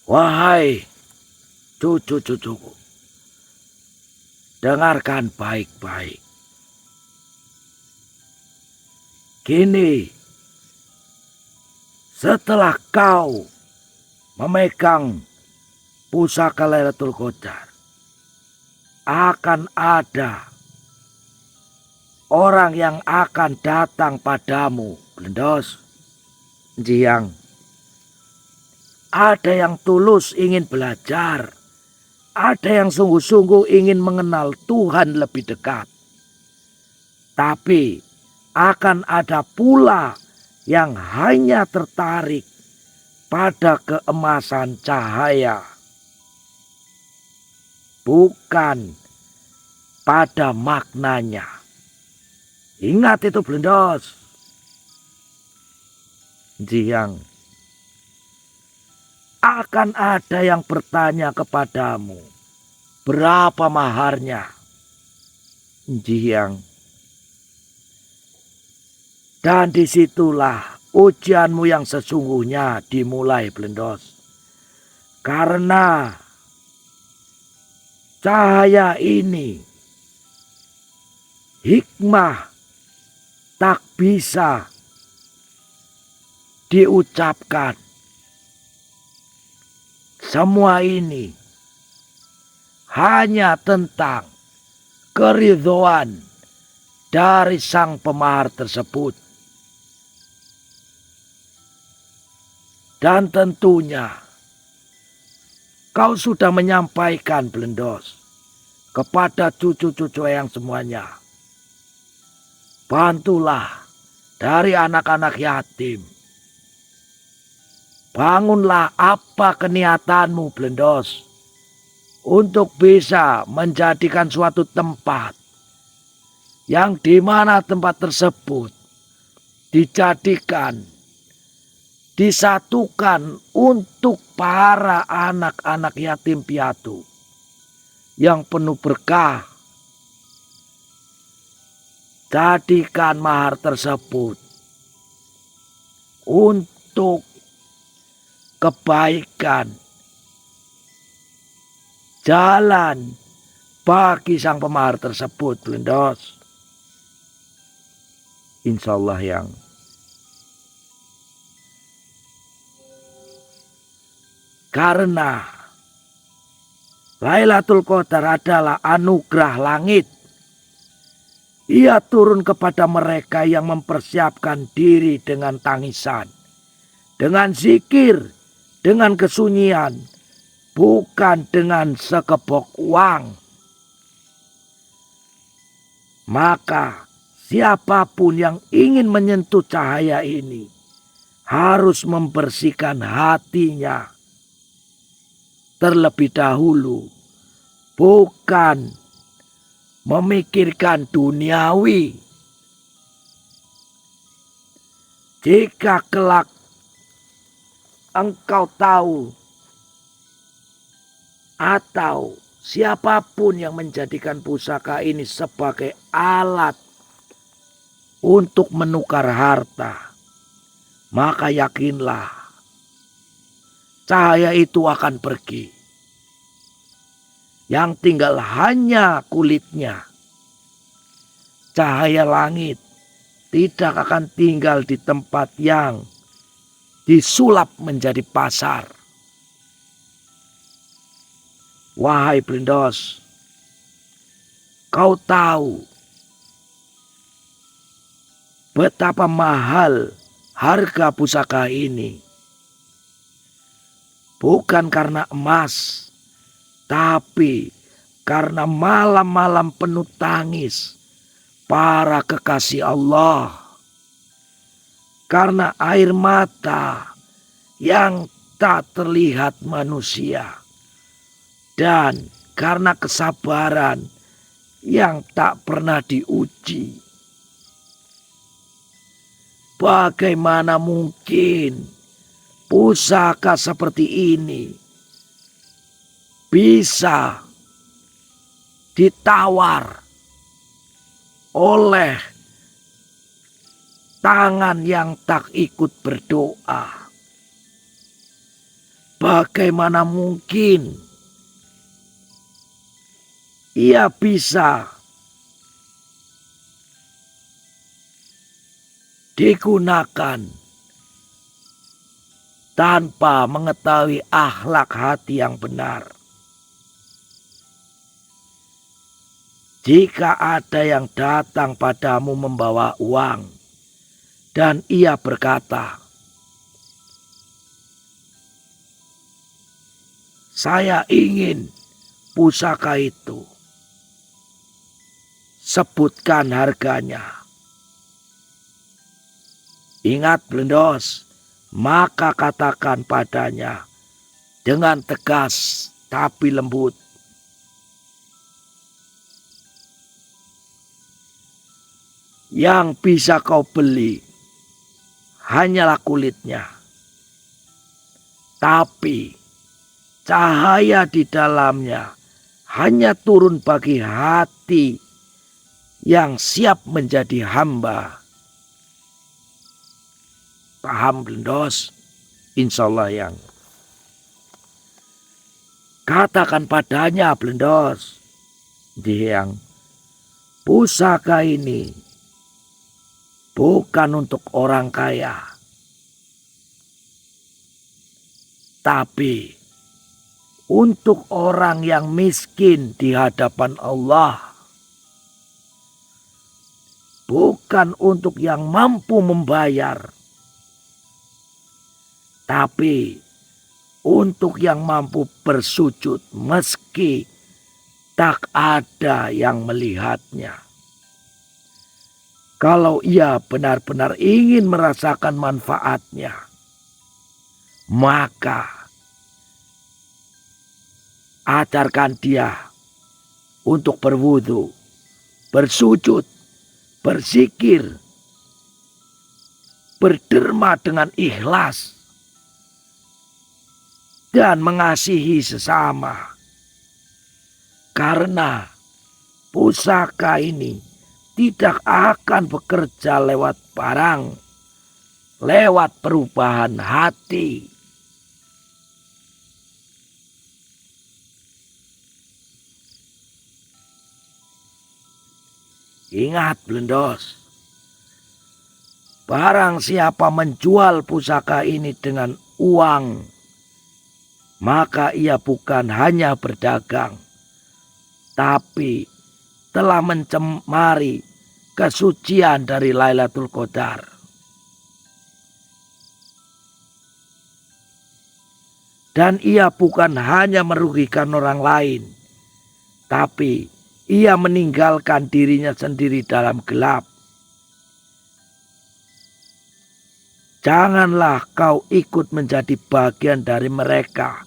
Wahai cucu-cucuku, dengarkan baik-baik. Kini, setelah kau memegang pusaka Lailatul Qadar, akan ada orang yang akan datang padamu, Blendos. Yang Ada yang tulus ingin belajar, ada yang sungguh-sungguh ingin mengenal Tuhan lebih dekat. Tapi akan ada pula yang hanya tertarik pada keemasan cahaya, bukan pada maknanya. Ingat itu, Blendos. Yang Akan ada yang bertanya kepadamu, berapa maharnya? Yang Dan disitulah ujianmu yang sesungguhnya dimulai, Blendos. Karena cahaya ini, hikmah tak bisa diucapkan. Semua ini hanya tentang keridhoan dari sang pemahar tersebut. Dan tentunya kau sudah menyampaikan, Blendos, kepada cucu-cucu yang semuanya. Bantulah dari anak-anak yatim. Bangunlah apa keniatanmu, Blendos, untuk bisa menjadikan suatu tempat yang di mana tempat tersebut disatukan untuk para anak-anak yatim piatu yang penuh berkah. Jadikan mahar tersebut untuk kebaikan jalan bagi sang pemahar tersebut, Blendos. Insya Allah yang karena Lailatul Qadar adalah anugerah langit. Ia turun kepada mereka yang mempersiapkan diri dengan tangisan, dengan zikir, dengan kesunyian, bukan dengan sekepok uang. Maka siapapun yang ingin menyentuh cahaya ini harus membersihkan hatinya terlebih dahulu, bukan memikirkan duniawi. Jika kelak engkau tahu atau siapapun yang menjadikan pusaka ini sebagai alat untuk menukar harta, maka yakinlah cahaya itu akan pergi. Yang tinggal hanya kulitnya. Cahaya langit tidak akan tinggal di tempat yang disulap menjadi pasar. Wahai Blendos, kau tahu betapa mahal harga pusaka ini. Bukan karena emas, tapi karena malam-malam penuh tangis para kekasih Allah. Karena air mata yang tak terlihat manusia. Dan karena kesabaran yang tak pernah diuji. Bagaimana mungkin pusaka seperti ini bisa ditawar oleh tangan yang tak ikut berdoa? Bagaimana mungkin ia bisa digunakan tanpa mengetahui akhlak hati yang benar? Jika ada yang datang padamu membawa uang dan ia berkata, "Saya ingin pusaka itu." Sebutkan harganya. Ingat Blendos, maka katakan padanya dengan tegas tapi lembut, yang bisa kau beli hanyalah kulitnya. Tapi cahaya di dalamnya hanya turun bagi hati yang siap menjadi hamba. Paham Blendos? Insya Allah yang. Katakan padanya Blendos, yang pusaka ini bukan untuk orang kaya, tapi untuk orang yang miskin di hadapan Allah. Bukan untuk yang mampu membayar, tapi untuk yang mampu bersujud meski tak ada yang melihatnya. Kalau ia benar-benar ingin merasakan manfaatnya, maka ajarkan dia untuk berwudu, bersujud, berzikir, berderma dengan ikhlas, dan mengasihi sesama. Karena pusaka ini tidak akan bekerja lewat barang, lewat perubahan hati. Ingat Blendos, barang siapa menjual pusaka ini dengan uang, maka ia bukan hanya berdagang, tapi telah mencemari kesucian dari Lailatul Qadar. Dan ia bukan hanya merugikan orang lain, tapi ia meninggalkan dirinya sendiri dalam gelap. Janganlah kau ikut menjadi bagian dari mereka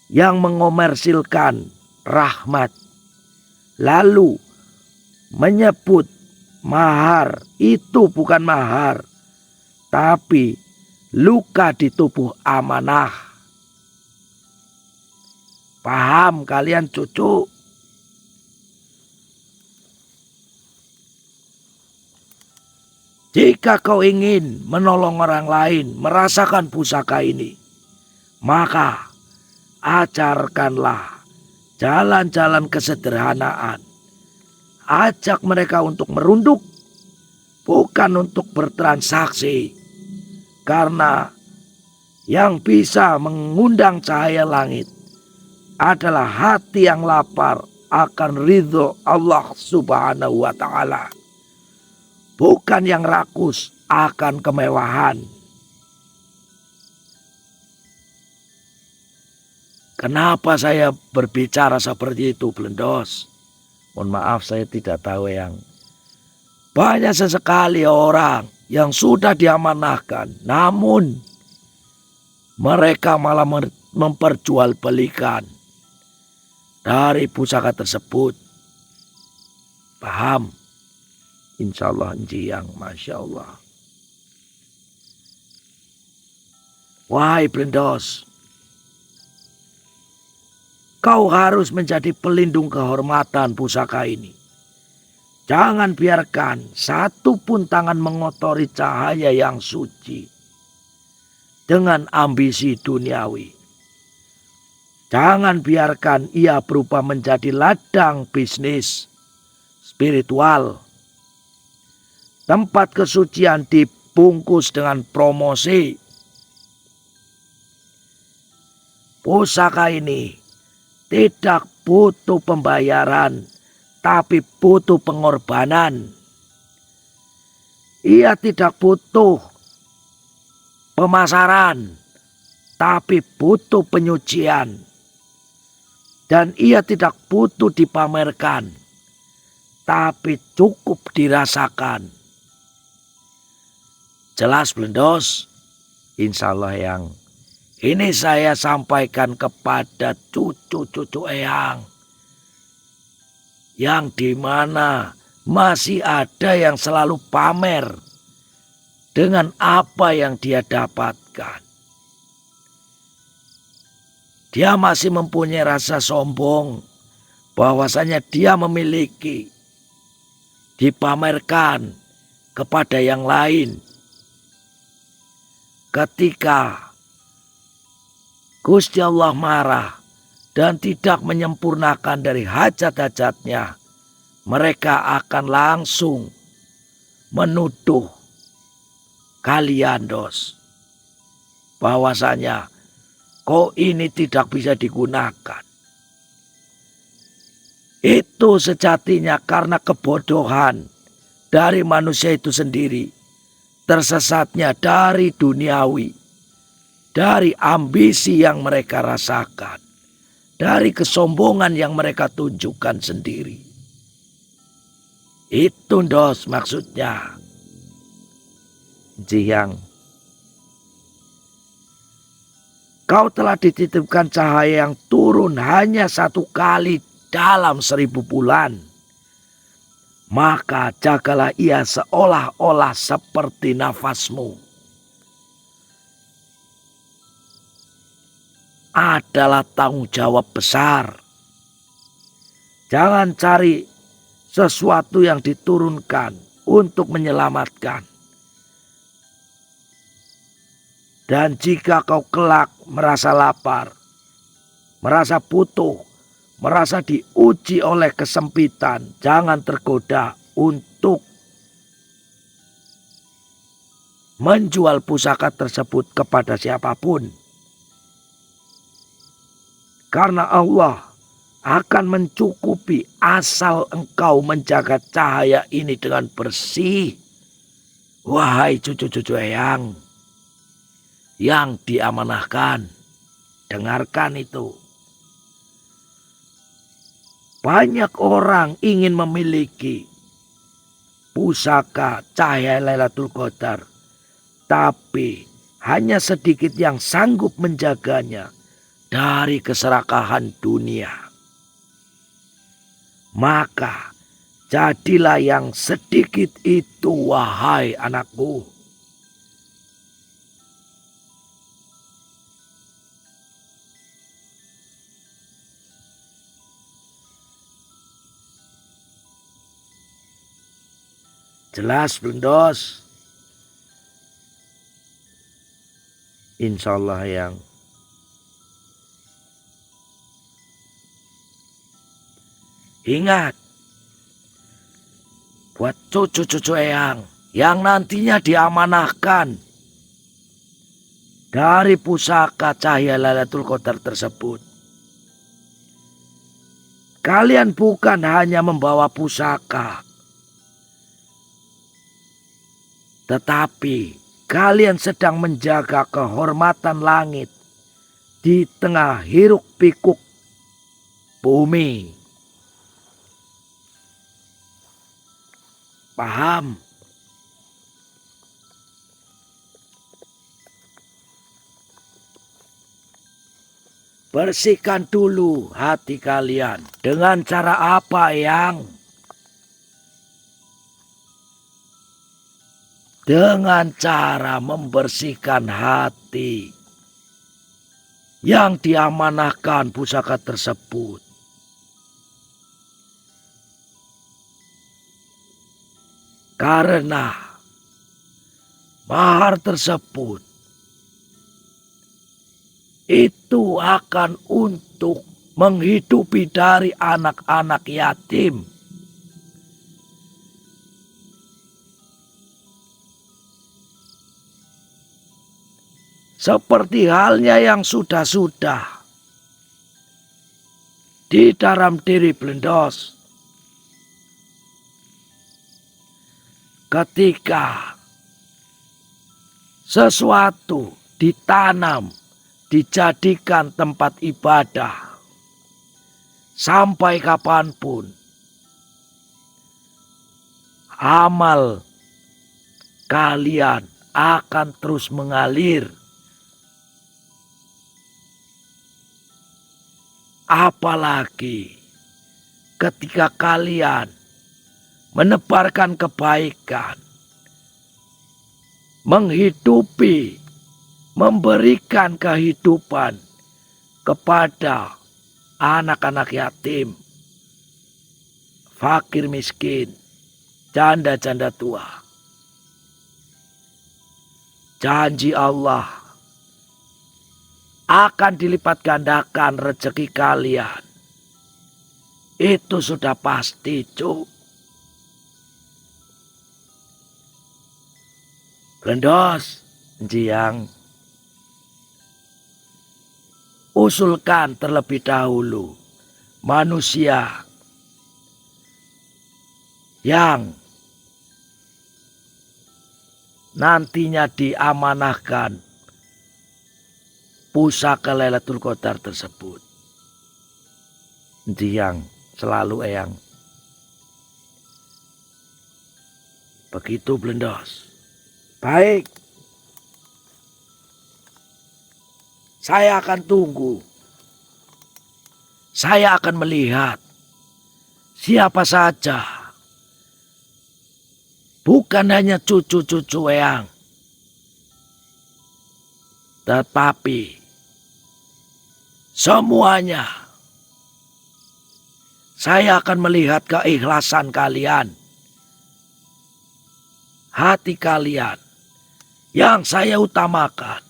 yang mengomersilkan rahmat, lalu menyebut mahar itu bukan mahar, tapi luka di tubuh amanah. Paham kalian cucu? Jika kau ingin menolong orang lain merasakan pusaka ini, maka ajarkanlah jalan-jalan kesederhanaan. Ajak mereka untuk merunduk, bukan untuk bertransaksi. Karena yang bisa mengundang cahaya langit adalah hati yang lapar akan ridho Allah Subhanahu wa Ta'ala. Bukan yang rakus akan kemewahan. Kenapa saya berbicara seperti itu, Blendos? Mohon maaf, saya tidak tahu yang. Banyak sekali orang yang sudah diamanahkan, namun mereka malah memperjualbelikan dari pusaka tersebut. Paham? Insya Allah jiang, Masya Allah. Wahai Blendos, kau harus menjadi pelindung kehormatan pusaka ini. Jangan biarkan satu pun tangan mengotori cahaya yang suci dengan ambisi duniawi. Jangan biarkan ia berubah menjadi ladang bisnis spiritual. Tempat kesucian dibungkus dengan promosi. Pusaka ini tidak butuh pembayaran, tapi butuh pengorbanan. Ia tidak butuh pemasaran, tapi butuh penyucian. Dan ia tidak butuh dipamerkan, tapi cukup dirasakan. Jelas Blendos? Insya Allah yang ini saya sampaikan kepada cucu-cucu eyang. Yang dimana masih ada yang selalu pamer dengan apa yang dia dapatkan. Dia masih mempunyai rasa sombong bahwasanya dia memiliki, dipamerkan kepada yang lain. Ketika Gusti Allah marah dan tidak menyempurnakan dari hajat-hajatnya, mereka akan langsung menuduh kalian bahwasanya kok ini tidak bisa digunakan. Itu sejatinya karena kebodohan dari manusia itu sendiri. Tersesatnya dari duniawi, dari ambisi yang mereka rasakan, dari kesombongan yang mereka tunjukkan sendiri. Itu maksudnya. Jiang, kau telah dititipkan cahaya yang turun hanya 1 kali dalam 1000 bulan. maka jagalah ia seolah-olah seperti nafasmu. Adalah tanggung jawab besar. Jangan cari sesuatu yang diturunkan untuk menyelamatkan. Dan jika kau kelak merasa lapar, merasa butuh, merasa diuji oleh kesempitan, jangan tergoda untuk menjual pusaka tersebut kepada siapapun. Karena Allah akan mencukupi asal engkau menjaga cahaya ini dengan bersih. Wahai cucu-cucu eyang yang diamanahkan, dengarkan itu. Banyak orang ingin memiliki pusaka cahaya Lailatul Qadar, tapi hanya sedikit yang sanggup menjaganya dari keserakahan dunia. Maka jadilah yang sedikit itu, wahai anakku. Jelas belum dos? Insya Allah yang ingat, buat cucu-cucu eyang yang nantinya diamanahkan dari pusaka cahaya Lailatul Qadar tersebut. Kalian bukan hanya membawa pusaka, tetapi kalian sedang menjaga kehormatan langit di tengah hiruk pikuk bumi. Paham? Bersihkan dulu hati kalian. Dengan cara apa, Yang? Dengan cara membersihkan hati yang diamanahkan pusaka tersebut. Karena mahar tersebut itu akan untuk menghidupi dari anak-anak yatim. Seperti halnya yang sudah-sudah di dalam diri Blendos. Ketika sesuatu ditanam, dijadikan tempat ibadah, sampai kapanpun amal kalian akan terus mengalir. Apalagi ketika kalian menebarkan kebaikan, menghidupi, memberikan kehidupan kepada anak-anak yatim, fakir miskin, janda-janda tua. Janji Allah akan dilipat gandakan rezeki kalian. Itu sudah pasti, Cuk. Blendos, Jiang, usulkan terlebih dahulu manusia yang nantinya diamanahkan pusaka Lailatul Qadar tersebut. Jiang selalu eyang. Begitu Blendos. Baik. Saya akan tunggu. Saya akan melihat siapa saja bukan hanya cucu-cucu Eyang, tetapi semuanya. Saya akan melihat keikhlasan kalian, hati kalian yang saya utamakan.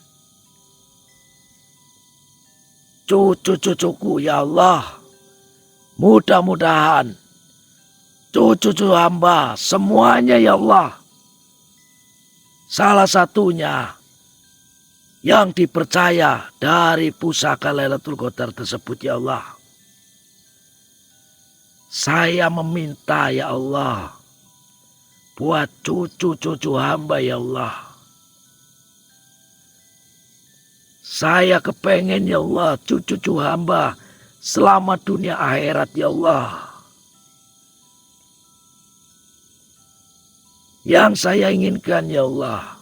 Cucu-cucuku ya Allah, mudah-mudahan cucu-cucu hamba semuanya ya Allah. Salah satunya yang dipercaya dari pusaka Lailatul Qadar tersebut ya Allah. Saya meminta ya Allah, buat cucu-cucu hamba ya Allah. Saya kepengen ya Allah, cucu-cucu hamba selamat dunia akhirat ya Allah. Yang saya inginkan ya Allah,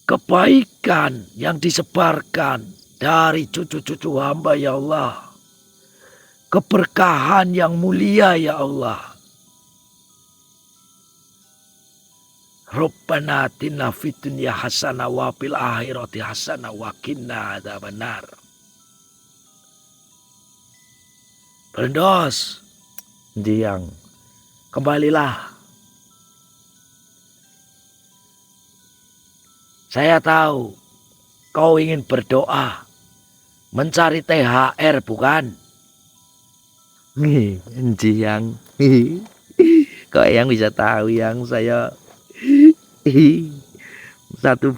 kebaikan yang disebarkan dari cucu-cucu hamba ya Allah. Keberkahan yang mulia ya Allah. Rabbana atina fid dunya hasanah wa fil akhirati hasanah wa qina adzabannar. Blendos, Jiang. kembalilah. Saya tahu kau ingin berdoa, mencari THR bukan? Jiang. Kok yang bisa tahu yang saya 1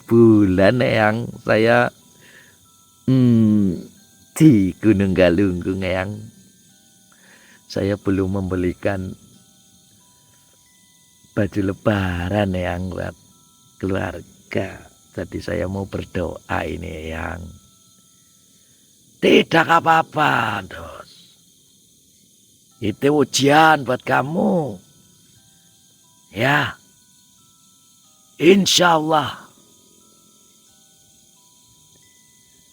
bulan yang saya di Gunung Galunggung yang saya belum membelikan baju lebaran yang buat keluarga. Jadi saya mau berdoa ini yang Tidak apa-apa, Dos. Itu ujian buat kamu. Ya. Insya Allah.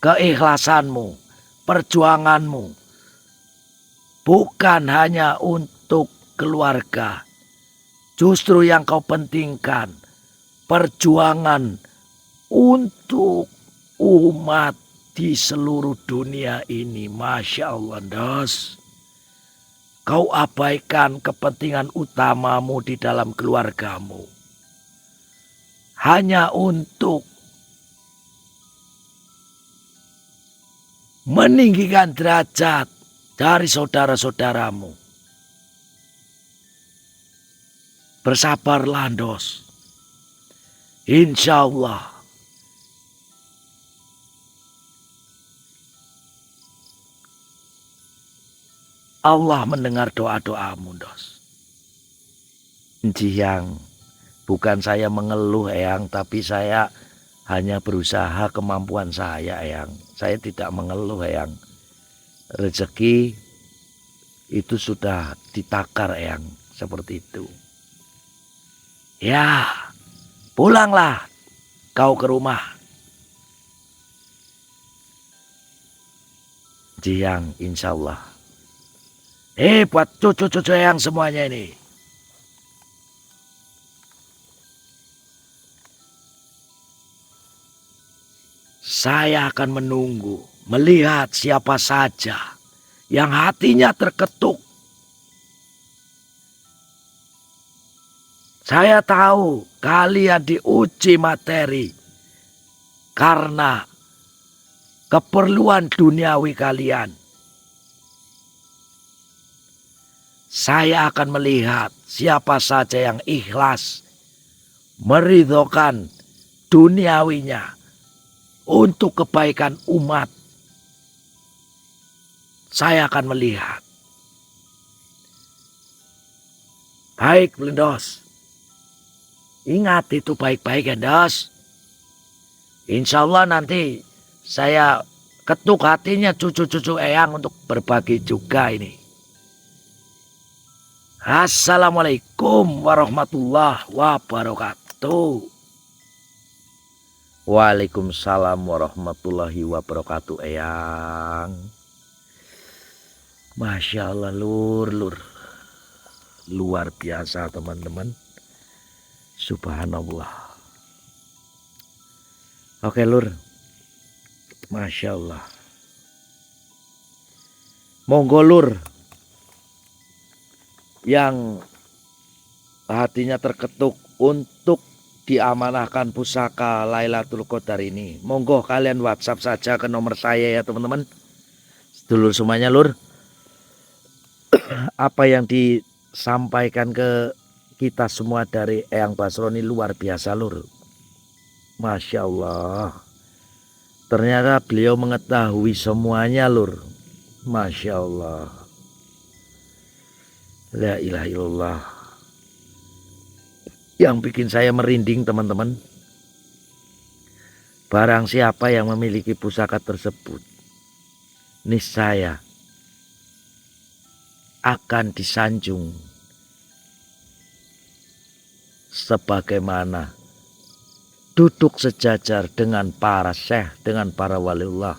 Keikhlasanmu, perjuanganmu. Bukan hanya untuk keluarga. Justru yang kau pentingkan. Perjuangan untuk umat di seluruh dunia ini. Masya Allah, Dos. Kau abaikan kepentingan utamamu di dalam keluargamu. Hanya untuk meninggikan derajat dari saudara-saudaramu. Bersabarlah, Dos. Insya Allah. Allah mendengar doa-doamu, Dos. Jiang. Bukan saya mengeluh Eyang, tapi saya hanya berusaha kemampuan saya Eyang. Saya tidak mengeluh Eyang. Rezeki itu sudah ditakar Eyang, seperti itu. Ya, pulanglah kau ke rumah. Jiang, insya Allah. Buat cucu-cucu yang semuanya ini. Saya akan menunggu, melihat siapa saja yang hatinya terketuk. Saya tahu kalian diuji materi karena keperluan duniawi kalian. Saya akan melihat siapa saja yang ikhlas meridhokan duniawinya untuk kebaikan umat. Saya akan melihat. Baik, Blendos. Ingat itu baik-baik ya, Dos. Insya Allah nanti saya ketuk hatinya cucu-cucu Eyang untuk berbagi juga ini. Assalamualaikum warahmatullahi wabarakatuh. Waalaikumsalam warahmatullahi wabarakatuh Eyang. Masya Allah lur. Luar biasa teman-teman. Subhanallah. Oke lur, Masya Allah. Monggo lur yang hatinya terketuk untuk diamanahkan pusaka Lailatul Qadar ini, monggo kalian WhatsApp saja ke nomor saya ya teman-teman. Sedulur semuanya lur, apa yang disampaikan ke kita semua dari Eyang Basroni luar biasa lur. Masya Allah. Ternyata beliau mengetahui semuanya lur. Masya Allah. La ilaha illallah. Yang bikin saya merinding teman-teman, barang siapa yang memiliki pusaka tersebut, niscaya akan disanjung sebagaimana duduk sejajar dengan para syekh, dengan para waliullah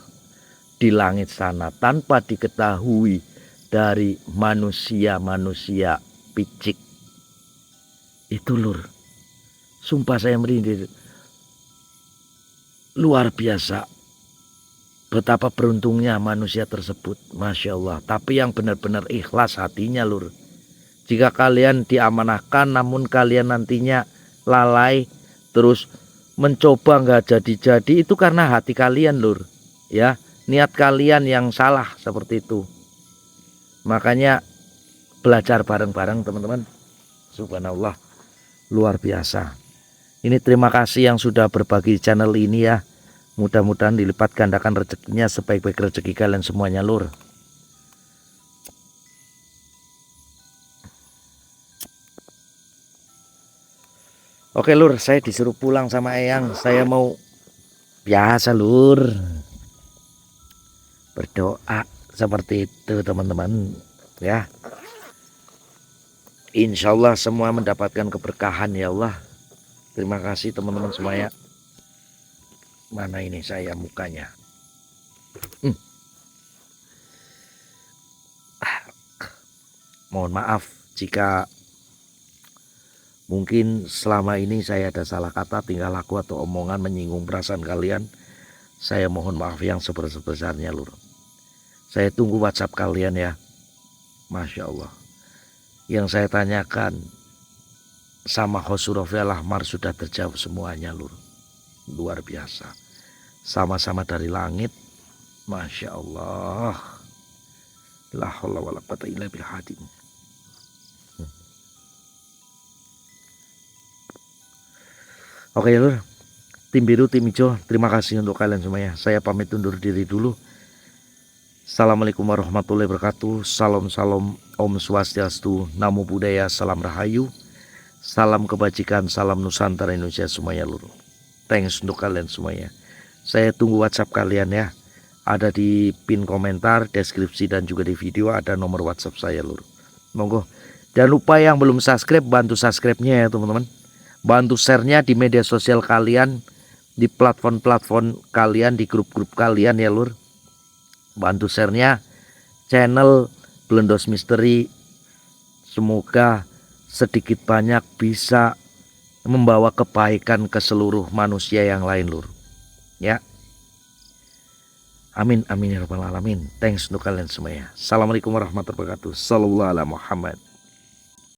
di langit sana tanpa diketahui dari manusia-manusia picik. Itu lur, sumpah saya merinding. Luar biasa betapa beruntungnya manusia tersebut, Masya Allah. Tapi yang benar-benar ikhlas hatinya lur. Jika kalian diamanahkan namun kalian nantinya lalai terus mencoba nggak jadi-jadi, itu karena hati kalian lur, ya, niat kalian yang salah seperti itu. Makanya belajar bareng-bareng teman-teman. Subhanallah, luar biasa. Ini terima kasih yang sudah berbagi channel ini ya. Mudah-mudahan dilipat gandakan rezekinya sebaik-baik rezeki kalian semuanya lur. Oke lur, saya disuruh pulang sama Eyang. Saya mau biasa lur, berdoa seperti itu teman-teman ya. Insya Allah semua mendapatkan keberkahan ya Allah. Terima kasih teman-teman semuanya. Mana ini saya mukanya. Mohon maaf jika mungkin selama ini saya ada salah kata, tingkah laku atau omongan menyinggung perasaan kalian. Saya mohon maaf yang sebesar-besarnya lur. Saya tunggu WhatsApp kalian ya. Masya Allah. Yang saya tanyakan sama Khosurofil Ahmar sudah terjawab semuanya lur. Luar biasa. Sama-sama dari langit. Masya Allah. La haula wala quwwata illa billah. Oke lur, tim biru, tim hijau, terima kasih untuk kalian semuanya. Saya pamit undur diri dulu. Assalamualaikum warahmatullahi wabarakatuh. Salam salam, Om Swastiastu, Namo Buddhaya, salam rahayu, salam kebajikan, salam Nusantara Indonesia semuanya lur. Thanks untuk kalian semuanya. Saya tunggu WhatsApp kalian ya. Ada di pin komentar, deskripsi dan juga di video ada nomor WhatsApp saya lur. Monggo. Jangan lupa yang belum subscribe, bantu subscribe-nya ya teman-teman. Bantu share-nya di media sosial kalian, di platform-platform kalian, di grup-grup kalian ya lur. Bantu share-nya channel Blendos Misteri. Semoga sedikit banyak bisa membawa kebaikan ke seluruh manusia yang lain lur. Ya. Amin amin ya rabbal alamin. Thanks untuk kalian semuanya. Assalamualaikum warahmatullahi wabarakatuh. Sallallahu alaihi Muhammad.